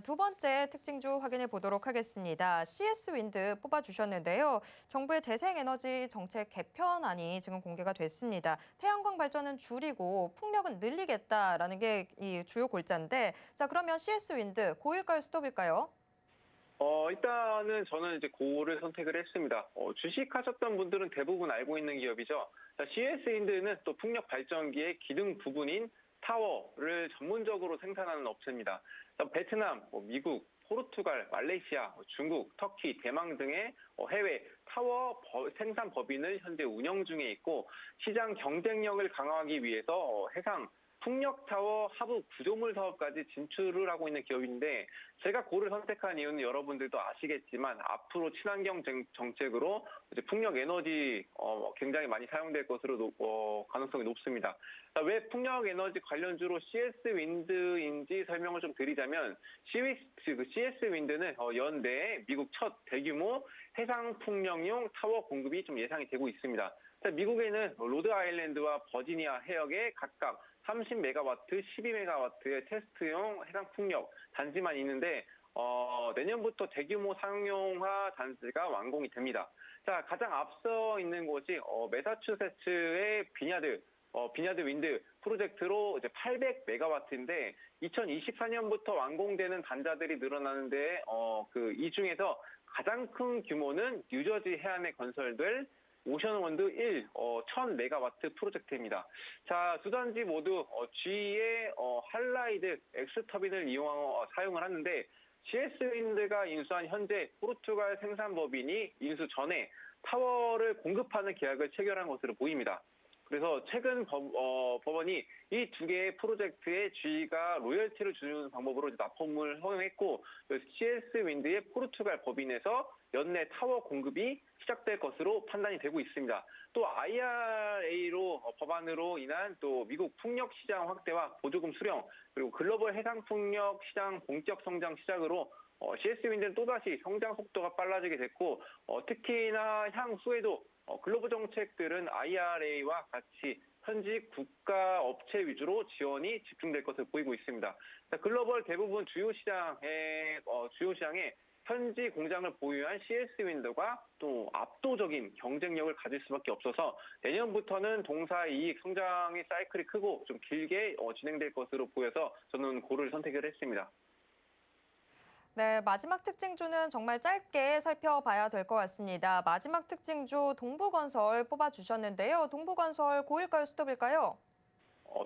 Speaker 3: 두 번째 특징주 확인해 보도록 하겠습니다. CS 윈드 뽑아주셨는데요. 정부의 재생에너지 정책 개편안이 지금 공개가 됐습니다. 태양광 발전은 줄이고 풍력은 늘리겠다라는 게 이 주요 골자인데, 자, 그러면 CS 윈드 고일까요, 스톱일까요?
Speaker 4: 일단은 저는 이제 고를 선택을 했습니다. 주식하셨던 분들은 대부분 알고 있는 기업이죠. CS 윈드는 또 풍력 발전기의 기능 부분인 타워를 전문적으로 생산하는 업체입니다. 베트남, 미국, 포르투갈, 말레이시아, 중국, 터키, 대만 등의 해외 타워 생산 법인을 현재 운영 중에 있고, 시장 경쟁력을 강화하기 위해서 해상 풍력 타워 하부 구조물 사업까지 진출을 하고 있는 기업인데, 제가 고를 선택한 이유는 여러분들도 아시겠지만 앞으로 친환경 정책으로 이제 풍력 에너지 굉장히 많이 사용될 것으로 가능성이 높습니다. 왜 풍력 에너지 관련주로 CS 윈드인지 설명을 좀 드리자면, CS 윈드는 연내에 미국 첫 대규모 해상 풍력용 타워 공급이 좀 예상이 되고 있습니다. 미국에는 로드 아일랜드와 버지니아 해역에 각각 30메가와트, 12메가와트의 테스트용 해상 풍력 단지만 있는데, 내년부터 대규모 상용화 단지가 완공이 됩니다. 자, 가장 앞서 있는 곳이 매사추세츠의 비냐드 윈드 프로젝트로 이제 800메가와트인데 2024년부터 완공되는 단자들이 늘어나는데 이 중에서 가장 큰 규모는 뉴저지 해안에 건설될 오션원드 1 1000메가와트 프로젝트입니다. 자, 두 단지 모두 GE의 할라이드 엑스터빈을 사용을 하는데, CS 윈드가 인수한 현재 포르투갈 생산법인이 인수 전에 타워를 공급하는 계약을 체결한 것으로 보입니다. 그래서 최근 법원이 이 두 개의 프로젝트에 GE가 로열티를 주는 방법으로 납품을 허용했고, CS 윈드의 포르투갈 법인에서 연내 타워 공급이 시작될 것으로 판단이 되고 있습니다. 또 IRA로 법안으로 인한 또 미국 풍력 시장 확대와 보조금 수령, 그리고 글로벌 해상 풍력 시장 본격 성장 시작으로 CS 윈드는 또다시 성장 속도가 빨라지게 됐고, 특히나 향후에도 글로벌 정책들은 IRA와 같이 현지 국가 업체 위주로 지원이 집중될 것으로 보이고 있습니다. 글로벌 대부분 주요 시장에 현지 공장을 보유한 CS 윈드가 또 압도적인 경쟁력을 가질 수밖에 없어서 내년부터는 동사 이익 성장의 사이클이 크고 좀 길게 진행될 것으로 보여서 저는 고를 선택을 했습니다.
Speaker 3: 네, 마지막 특징주는 정말 짧게 살펴봐야 될 것 같습니다. 마지막 특징주 동부건설 뽑아주셨는데요. 동부건설 고일까요, 스톱일까요?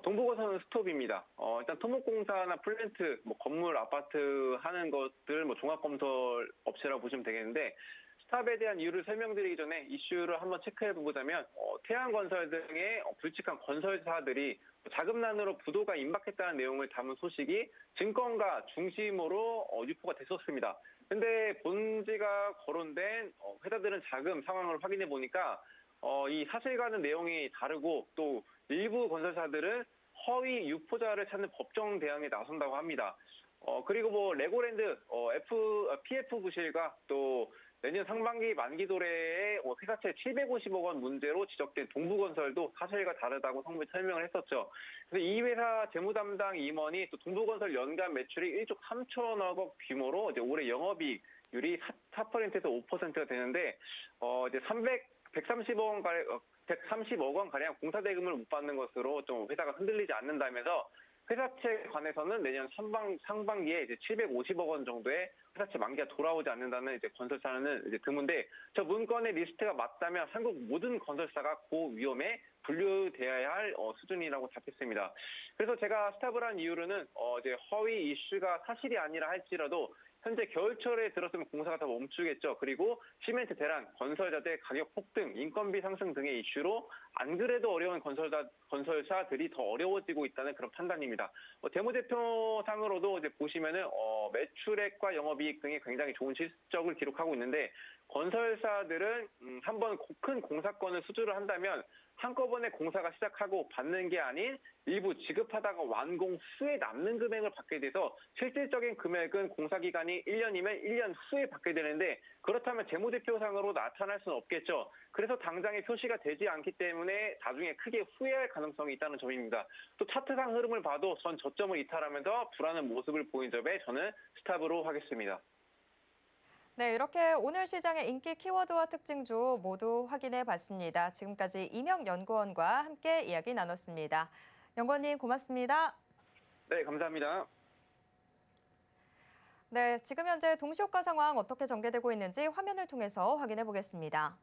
Speaker 4: 동부건설은 스톱입니다. 일단 토목공사나 플랜트, 건물, 아파트 하는 것들, 종합건설 업체라고 보시면 되겠는데, 스탑에 대한 이유를 설명드리기 전에 이슈를 한번 체크해보자면, 태양건설 등의 굵직한 건설사들이 자금난으로 부도가 임박했다는 내용을 담은 소식이 증권가 중심으로 유포가 됐었습니다. 근데 본지가 거론된 회사들은 자금 상황을 확인해 보니까 이 사실과는 내용이 다르고, 또 일부 건설사들은 허위 유포자를 찾는 법정 대항에 나선다고 합니다. 그리고 레고랜드 PF 부실과 또 내년 상반기 만기 도래에 회사채 750억 원 문제로 지적된 동부건설도 사실과 다르다고 성명에 설명을 했었죠. 그래서 이 회사 재무 담당 임원이 또 동부건설 연간 매출이 1조 3천억 원 규모로 이제 올해 영업이익률이 4%에서 5%가 되는데 이제 130억 원 가량 공사 대금을 못 받는 것으로 좀 회사가 흔들리지 않는다면서 회사채에 관해서는 내년 상반기에 이제 750억 원 정도의 회사채 만기가 돌아오지 않는다는 이제 건설사는 이제 드문데, 저 문건의 리스트가 맞다면 한국 모든 건설사가 고위험에 분류되어야 할 수준이라고 답했습니다. 그래서 제가 스탑을 한 이유로는 이제 허위 이슈가 사실이 아니라 할지라도 현재 겨울철에 들었으면 공사가 다 멈추겠죠. 그리고 시멘트 대란, 건설자재 가격 폭등, 인건비 상승 등의 이슈로 안 그래도 어려운 건설사들이 더 어려워지고 있다는 그런 판단입니다. 재무제표상으로도 이제 보시면은 매출액과 영업이익 등이 굉장히 좋은 실적을 기록하고 있는데, 건설사들은 한번 큰 공사권을 수주를 한다면 한꺼번에 공사가 시작하고 받는 게 아닌 일부 지급하다가 완공 후에 남는 금액을 받게 돼서 실질적인 금액은 공사 기간이 1년이면 1년 후에 받게 되는데, 그렇다면 재무제표상으로 나타날 수는 없겠죠. 그래서 당장에 표시가 되지 않기 때문에 나중에 크게 후회할 가능성이 있다는 점입니다. 또 차트상 흐름을 봐도 전 저점을 이탈하면서 불안한 모습을 보인 점에 저는 스탑으로 하겠습니다.
Speaker 3: 네, 이렇게 오늘 시장의 인기 키워드와 특징주 모두 확인해 봤습니다. 지금까지 이명연구원과 함께 이야기 나눴습니다. 연구원님 고맙습니다.
Speaker 4: 네, 감사합니다.
Speaker 3: 네, 지금 현재 동시효과 상황 어떻게 전개되고 있는지 화면을 통해서 확인해 보겠습니다.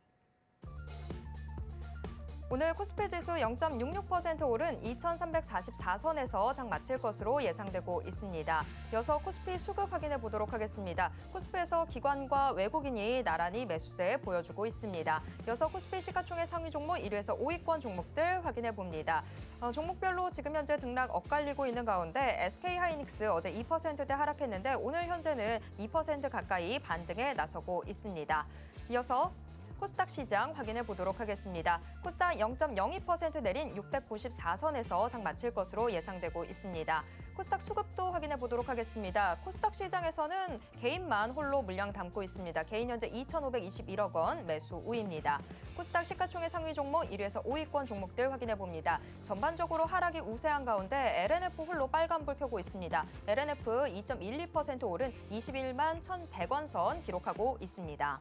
Speaker 3: 오늘 코스피 지수 0.66% 오른 2,344선에서 장 마칠 것으로 예상되고 있습니다. 이어서 코스피 수급 확인해 보도록 하겠습니다. 코스피에서 기관과 외국인이 나란히 매수세 보여주고 있습니다. 이어서 코스피 시가총액 상위 종목 1위에서 5위권 종목들 확인해 봅니다. 종목별로 지금 현재 등락 엇갈리고 있는 가운데 SK하이닉스 어제 2%대 하락했는데 오늘 현재는 2% 가까이 반등에 나서고 있습니다. 이어서 코스닥 시장 확인해 보도록 하겠습니다. 코스닥 0.02% 내린 694선에서 장 마칠 것으로 예상되고 있습니다. 코스닥 수급도 확인해 보도록 하겠습니다. 코스닥 시장에서는 개인만 홀로 물량 담고 있습니다. 개인 현재 2,521억 원 매수 우입니다. 코스닥 시가총액 상위 종목 1위에서 5위권 종목들 확인해 봅니다. 전반적으로 하락이 우세한 가운데 LNF 홀로 빨간불 켜고 있습니다. LNF 2.12% 오른 21만 1,100원 선 기록하고 있습니다.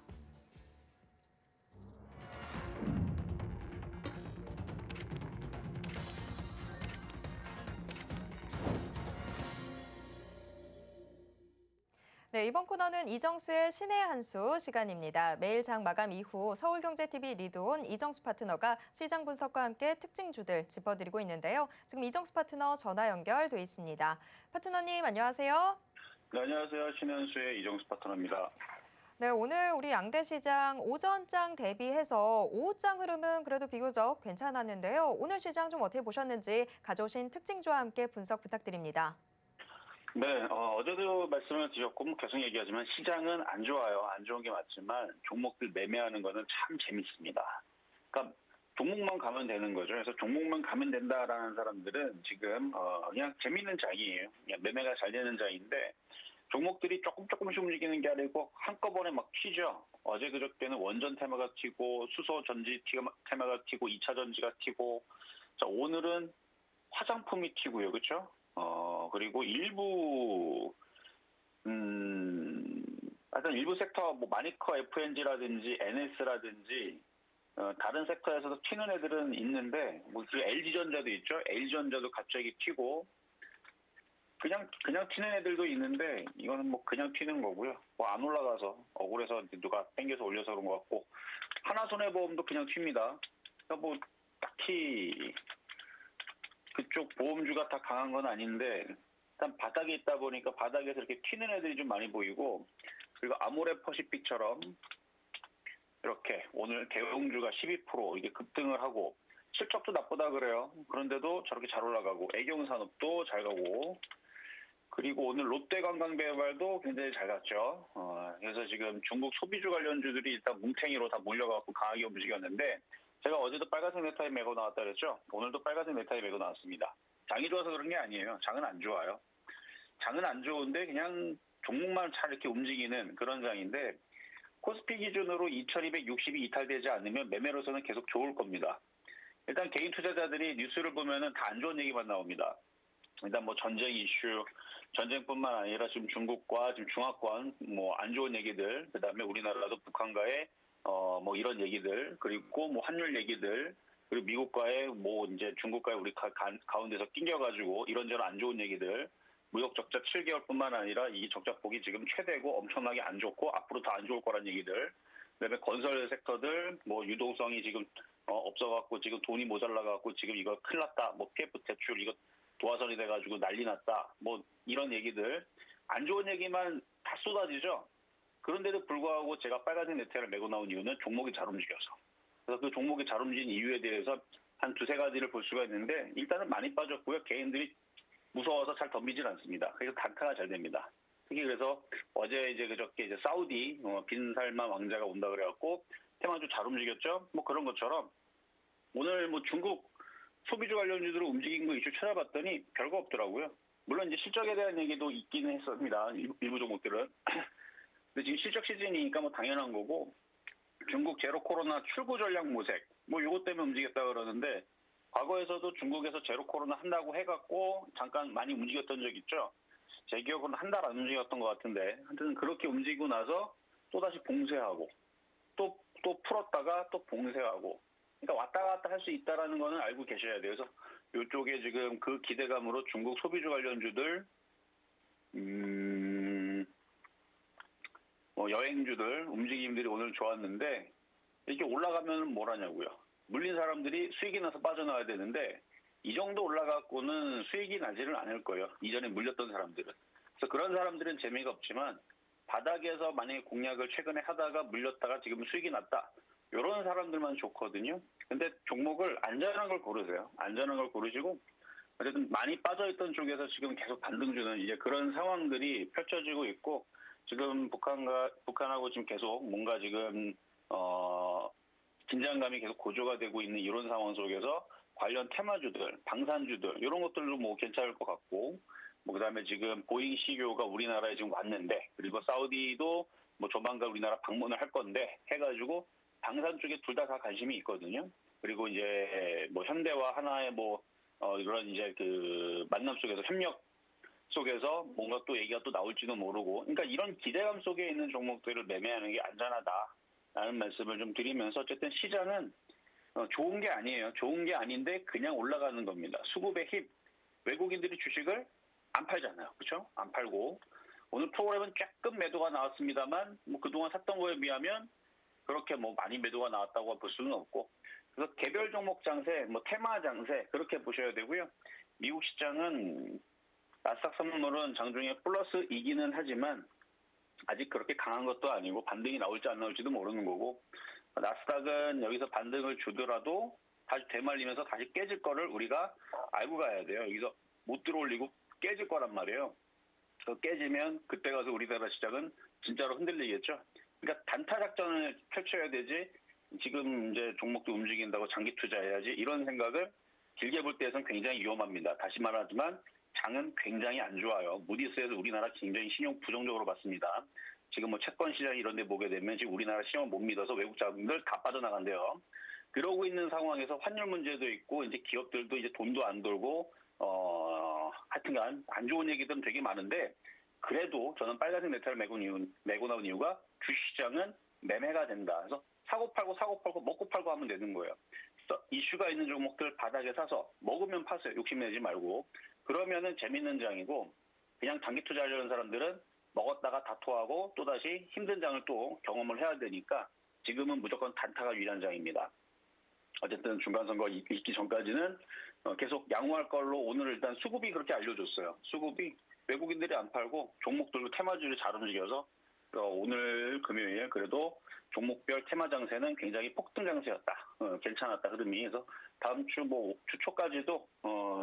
Speaker 3: 네, 이번 코너는 이정수의 신의 한 수 시간입니다. 매일 장 마감 이후 서울경제TV 리드온 이정수 파트너가 시장 분석과 함께 특징주들 짚어드리고 있는데요. 지금 이정수 파트너 전화 연결돼 있습니다. 파트너님 안녕하세요.
Speaker 5: 네, 안녕하세요. 신의 한 수의 이정수 파트너입니다.
Speaker 3: 네, 오늘 우리 양대 시장 오전장 대비해서 오후장 흐름은 그래도 비교적 괜찮았는데요. 오늘 시장 좀 어떻게 보셨는지 가져오신 특징주와 함께 분석 부탁드립니다.
Speaker 5: 네, 어제도 말씀을 드렸고 계속 얘기하지만 시장은 안 좋아요. 안 좋은 게 맞지만 종목들 매매하는 거는 참 재밌습니다. 그러니까 종목만 가면 되는 거죠. 그래서 종목만 가면 된다라는 사람들은 지금 그냥 재밌는 장이에요. 그냥 매매가 잘 되는 장인데 종목들이 조금씩 움직이는 게 아니고 한꺼번에 막 튀죠. 어제 그저께는 원전 테마가 튀고 수소 전지 테마가 튀고 2차 전지가 튀고, 자 오늘은 화장품이 튀고요, 그렇죠? 그리고 하여튼 일부 섹터, 뭐 마니커 FNG라든지 NS라든지 다른 섹터에서도 튀는 애들은 있는데, 뭐 그 LG전자도 있죠. LG전자도 갑자기 튀고, 그냥 튀는 애들도 있는데 이거는 뭐 그냥 튀는 거고요. 뭐 안 올라가서 억울해서 누가 땡겨서 올려서 그런 것 같고, 하나손해보험도 그냥 튑니다. 그러니까 뭐 딱히 그쪽 보험주가 다 강한 건 아닌데 일단 바닥에 있다 보니까 바닥에서 이렇게 튀는 애들이 좀 많이 보이고, 그리고 아모레퍼시픽처럼 이렇게 오늘 대형주가 12% 이게 급등을 하고 실적도 나쁘다 그래요. 그런데도 저렇게 잘 올라가고, 애경산업도 잘 가고, 그리고 오늘 롯데관광개발도 굉장히 잘 갔죠. 그래서 지금 중국 소비주 관련주들이 일단 뭉탱이로 다 몰려가고 강하게 움직였는데, 제가 어제도 빨간색 넥타이 메고 나왔다 그랬죠. 오늘도 빨간색 넥타이 메고 나왔습니다. 장이 좋아서 그런 게 아니에요. 장은 안 좋아요. 장은 안 좋은데 그냥 종목만 잘 이렇게 움직이는 그런 장인데, 코스피 기준으로 2260이 이탈되지 않으면 매매로서는 계속 좋을 겁니다. 일단 개인 투자자들이 뉴스를 보면은 다 안 좋은 얘기만 나옵니다. 일단 뭐 전쟁 이슈, 전쟁뿐만 아니라 지금 중국과 지금 중화권 뭐 안 좋은 얘기들, 그다음에 우리나라도 북한과의 뭐 이런 얘기들, 그리고 뭐 환율 얘기들, 그리고 미국과의 뭐 이제 중국과의 우리 가운데서 낑겨가지고 이런저런 안 좋은 얘기들, 무역 적자 7개월뿐만 아니라 이 적자폭이 지금 최대고 엄청나게 안 좋고 앞으로 더 안 좋을 거란 얘기들, 그다음에 건설 섹터들 뭐 유동성이 지금 없어갖고 지금 돈이 모자라갖고 지금 이거 큰일 났다, 뭐 PF 대출 이거 도화선이 돼가지고 난리 났다, 뭐 이런 얘기들, 안 좋은 얘기만 다 쏟아지죠. 그런데도 불구하고 제가 빨간색 네트를 메고 나온 이유는 종목이 잘 움직여서. 그래서 그 종목이 잘 움직인 이유에 대해서 한 두세 가지를 볼 수가 있는데, 일단은 많이 빠졌고요. 개인들이 무서워서 잘 덤비질 않습니다. 그래서 단타가 잘 됩니다. 특히 그래서 어제 이제 그저께 이제 사우디 빈살만 왕자가 온다 그래갖고 테마주 잘 움직였죠. 뭐 그런 것처럼 오늘 뭐 중국 소비주 관련주들을 움직인 거 이슈 찾아봤더니 별거 없더라고요. 물론 이제 실적에 대한 얘기도 있기는 했습니다. 일부 종목들은. 근데 지금 실적 시즌이니까 뭐 당연한 거고, 중국 제로 코로나 출구 전략 모색 뭐 요것 때문에 움직였다 그러는데, 과거에서도 중국에서 제로 코로나 한다고 해갖고 잠깐 많이 움직였던 적 있죠. 제 기억으로는 한 달 안 움직였던 것 같은데, 하여튼 그렇게 움직이고 나서 또다시 봉쇄하고 또 풀었다가 또 봉쇄하고, 그러니까 왔다 갔다 할 수 있다라는 거는 알고 계셔야 돼요. 그래서 이쪽에 지금 그 기대감으로 중국 소비주 관련주들, 뭐 여행주들 움직임들이 오늘 좋았는데, 이렇게 올라가면 뭘 하냐고요. 물린 사람들이 수익이 나서 빠져나와야 되는데 이 정도 올라가고는 수익이 나지를 않을 거예요. 이전에 물렸던 사람들은. 그래서 그런 사람들은 재미가 없지만, 바닥에서 만약에 공략을 최근에 하다가 물렸다가 지금 수익이 났다, 이런 사람들만 좋거든요. 근데 종목을 안전한 걸 고르세요. 안전한 걸 고르시고, 어쨌든 많이 빠져있던 쪽에서 지금 계속 반등 주는 이제 그런 상황들이 펼쳐지고 있고, 지금 북한하고 지금 계속 뭔가 지금 긴장감이 계속 고조가 되고 있는 이런 상황 속에서 관련 테마주들, 방산주들 이런 것들도 뭐 괜찮을 것 같고, 뭐 그다음에 지금 보잉 CEO가 우리나라에 지금 왔는데, 그리고 사우디도 뭐 조만간 우리나라 방문을 할 건데 해가지고 방산 쪽에 둘 다 관심이 있거든요. 그리고 이제 뭐 현대와 하나의 뭐 이런 이제 그 만남 속에서 협력 속에서 뭔가 또 얘기가 또 나올지도 모르고, 그러니까 이런 기대감 속에 있는 종목들을 매매하는 게 안전하다라는 말씀을 좀 드리면서, 어쨌든 시장은 좋은 게 아니에요. 좋은 게 아닌데 그냥 올라가는 겁니다. 수급의 힘, 외국인들이 주식을 안 팔잖아요. 그렇죠? 안 팔고, 오늘 프로그램은 조금 매도가 나왔습니다만 뭐 그동안 샀던 거에 비하면 그렇게 뭐 많이 매도가 나왔다고 볼 수는 없고, 그래서 개별 종목 장세, 뭐 테마 장세 그렇게 보셔야 되고요. 미국 시장은 나스닥 선물은 장중에 플러스이기는 하지만 아직 그렇게 강한 것도 아니고 반등이 나올지 안 나올지도 모르는 거고, 나스닥은 여기서 반등을 주더라도 다시 되말리면서 다시 깨질 거를 우리가 알고 가야 돼요. 여기서 못 들어올리고 깨질 거란 말이에요. 그래서 깨지면 그때 가서 우리나라 시장은 진짜로 흔들리겠죠. 그러니까 단타 작전을 펼쳐야 되지, 지금 이제 종목도 움직인다고 장기 투자해야지 이런 생각을 길게 볼 때에선 굉장히 위험합니다. 다시 말하지만 장은 굉장히 안 좋아요. 무디스에서 우리나라 굉장히 신용 부정적으로 봤습니다. 지금 뭐 채권 시장 이런 데 보게 되면 지금 우리나라 시장을 못 믿어서 외국 자금들 다 빠져나간대요. 그러고 있는 상황에서 환율 문제도 있고, 이제 기업들도 이제 돈도 안 돌고, 하여튼간 안 좋은 얘기들은 되게 많은데, 그래도 저는 빨간색 네트를 메고 나온 이유가 주식시장은 매매가 된다. 그래서 사고 팔고 먹고 팔고 하면 되는 거예요. 그래서 이슈가 있는 종목들 바닥에 사서 먹으면 파세요. 욕심내지 말고. 그러면은 재밌는 장이고, 그냥 단기 투자하려는 사람들은 먹었다가 다 토하고 또다시 힘든 장을 또 경험을 해야 되니까 지금은 무조건 단타가 유리한 장입니다. 어쨌든 중간선거 있기 전까지는 계속 양호할 걸로, 오늘 일단 수급이 그렇게 알려줬어요. 수급이 외국인들이 안 팔고 종목들도 테마주를 잘 움직여서 오늘 금요일 그래도 종목별 테마 장세는 굉장히 폭등 장세였다. 괜찮았다 흐름이. 그래서 다음 주 뭐 주 초까지도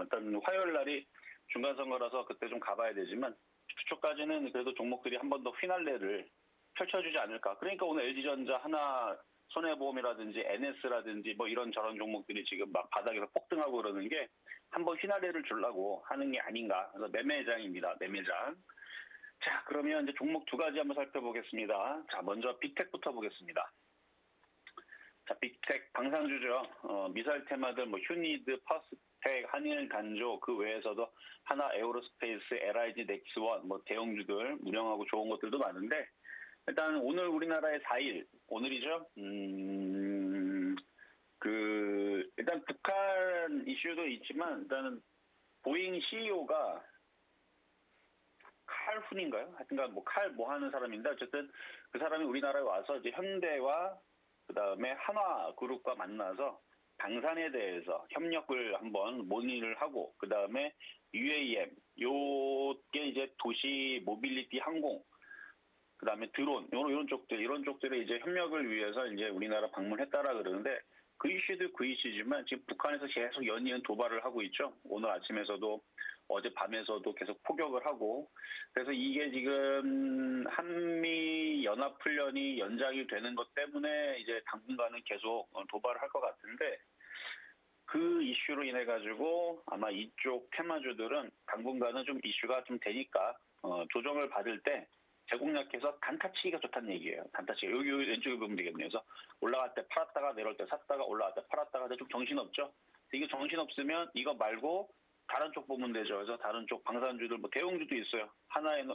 Speaker 5: 일단 화요일 날이 중간 선거라서 그때 좀 가봐야 되지만 주 초까지는 그래도 종목들이 한 번 더 휘날레를 펼쳐주지 않을까. 그러니까 오늘 LG전자, 하나 손해보험이라든지 NS라든지 뭐 이런 저런 종목들이 지금 막 바닥에서 폭등하고 그러는 게 한번 휘날레를 주려고 하는 게 아닌가. 그래서 매매장입니다. 매매장. 자, 그러면 이제 종목 두 가지 한번 살펴보겠습니다. 자, 먼저 빅텍부터 보겠습니다. 자, 빅텍 방산주죠. 미사일 테마들 뭐 휴니드, 퍼스텍, 한일 단조 그 외에서도 하나 에어로스페이스, LIG, 넥스원 뭐 대형주들 무령하고 좋은 것들도 많은데 일단 오늘 우리나라의 4일 오늘이죠. 일단 북한 이슈도 있지만 일단은 보잉 CEO가 칼훈인가요? 하여튼간 뭐 칼 뭐 하는 사람인데 어쨌든 그 사람이 우리나라에 와서 이제 현대와 그다음에 한화그룹과 만나서 방산에 대해서 협력을 한번 논의를 하고 그다음에 UAM 요게 이제 도시 모빌리티 항공 그다음에 드론 이런 쪽들의 이제 협력을 위해서 이제 우리나라 방문했다라 그러는데 그 이슈도 그 이슈지만 지금 북한에서 계속 연이은 도발을 하고 있죠. 오늘 아침에서도 어젯밤에서도 계속 포격을 하고 그래서 이게 지금 한미 연합훈련이 연장이 되는 것 때문에 이제 당분간은 계속 도발을 할 것 같은데 그 이슈로 인해 가지고 아마 이쪽 테마주들은 당분간은 좀 이슈가 좀 되니까 조정을 받을 때 제공약해서 단타 치기가 좋다는 얘기예요. 단타 치기. 여기 왼쪽에 보면 되겠네요. 그래서 올라갈 때 팔았다가 내려올 때 샀다가 올라갈 때 팔았다가 근데 좀 정신없죠. 이게 정신없으면 이거 말고 다른 쪽 보면 되죠. 그래서 다른 쪽 방산주들 뭐 대형주도 있어요. 하나에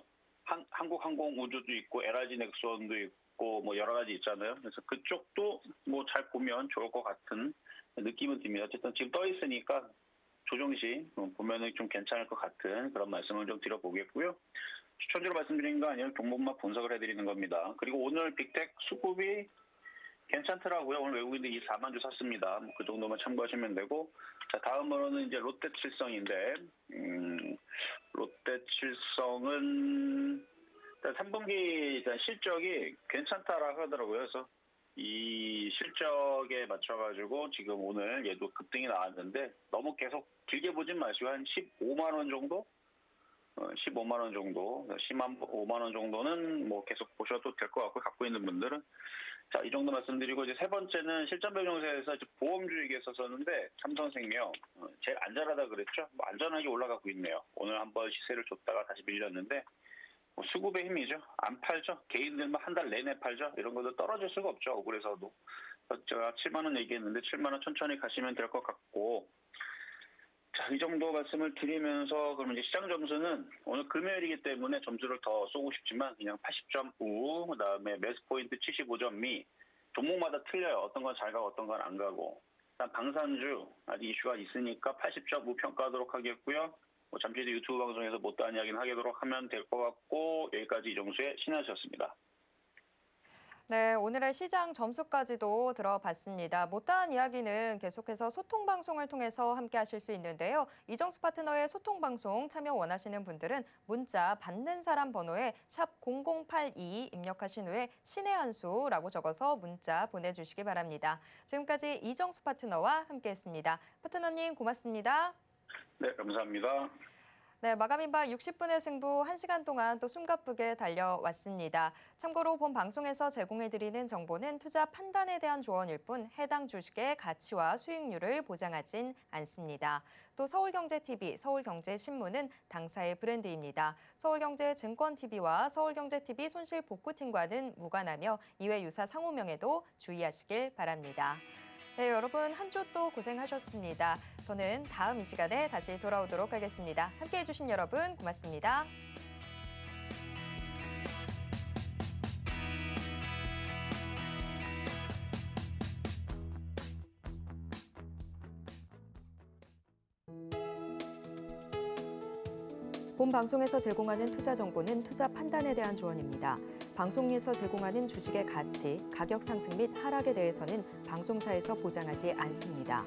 Speaker 5: 한국항공우주도 있고 LIG 넥스원도 있고 뭐 여러 가지 있잖아요. 그래서 그쪽도 뭐 잘 보면 좋을 것 같은 느낌은 듭니다. 어쨌든 지금 떠 있으니까 조정 시 보면은 좀 괜찮을 것 같은 그런 말씀을 좀 드려보겠고요. 추천주로 말씀드리는 거 아니에요. 종목만 분석을 해드리는 겁니다. 그리고 오늘 빅텍 수급이 괜찮더라고요. 오늘 외국인들이 4만 주 샀습니다. 그 정도만 참고하시면 되고. 자, 다음으로는 이제 롯데칠성인데, 롯데칠성은 3분기 일단 실적이 괜찮다라고 하더라고요. 그래서 이 실적에 맞춰가지고 지금 오늘 얘도 급등이 나왔는데 너무 계속 길게 보진 마시고 한 15만 원 정도? 15만 원 정도, 15만 원 정도는 뭐 계속 보셔도 될 것 같고 갖고 있는 분들은 자, 이 정도 말씀드리고 이제 세 번째는 실전 변경사에서 보험주 얘기했었는데 삼성생명 제일 안전하다 그랬죠? 뭐 안전하게 올라가고 있네요. 오늘 한번 시세를 줬다가 다시 밀렸는데 뭐 수급의 힘이죠. 안 팔죠. 개인들만 한 달 내내 팔죠. 이런 것도 떨어질 수가 없죠. 억울해서도. 제가 7만 원 얘기했는데 7만 원 천천히 가시면 될 것 같고. 자, 이 정도 말씀을 드리면서 그러면 이제 시장 점수는 오늘 금요일이기 때문에 점수를 더 쏘고 싶지만 그냥 80.5 그다음에 매수 포인트 75점 미 종목마다 틀려요. 어떤 건 잘 가고 어떤 건 안 가고. 일단 방산주 아직 이슈가 있으니까 80.5 평가하도록 하겠고요. 뭐 잠시 뒤에 유튜브 방송에서 못다한 이야기는 하도록 하면 될 것 같고 여기까지 이정수의 신하셨습니다.
Speaker 3: 네, 오늘의 시장 점수까지도 들어봤습니다. 못다한 이야기는 계속해서 소통 방송을 통해서 함께 하실 수 있는데요. 이정수 파트너의 소통 방송 참여 원하시는 분들은 문자 받는 사람 번호에 샵 0082 입력하신 후에 신의 한 수라고 적어서 문자 보내주시기 바랍니다. 지금까지 이정수 파트너와 함께했습니다. 파트너님 고맙습니다.
Speaker 5: 네, 감사합니다.
Speaker 3: 네, 마감인바 60분의 승부 1시간 동안 또 숨가쁘게 달려왔습니다. 참고로 본 방송에서 제공해드리는 정보는 투자 판단에 대한 조언일 뿐 해당 주식의 가치와 수익률을 보장하진 않습니다. 또 서울경제TV, 서울경제신문은 당사의 브랜드입니다. 서울경제증권TV와 서울경제TV 손실복구팀과는 무관하며 이외 유사 상호명에도 주의하시길 바랍니다. 네, 여러분 한 주 또 고생하셨습니다. 저는 다음 이 시간에 다시 돌아오도록 하겠습니다. 함께해 주신 여러분 고맙습니다.
Speaker 1: 본 방송에서 제공하는 투자 정보는 투자 판단에 대한 조언입니다. 방송에서 제공하는 주식의 가치, 가격 상승 및 하락에 대해서는 방송사에서 보장하지 않습니다.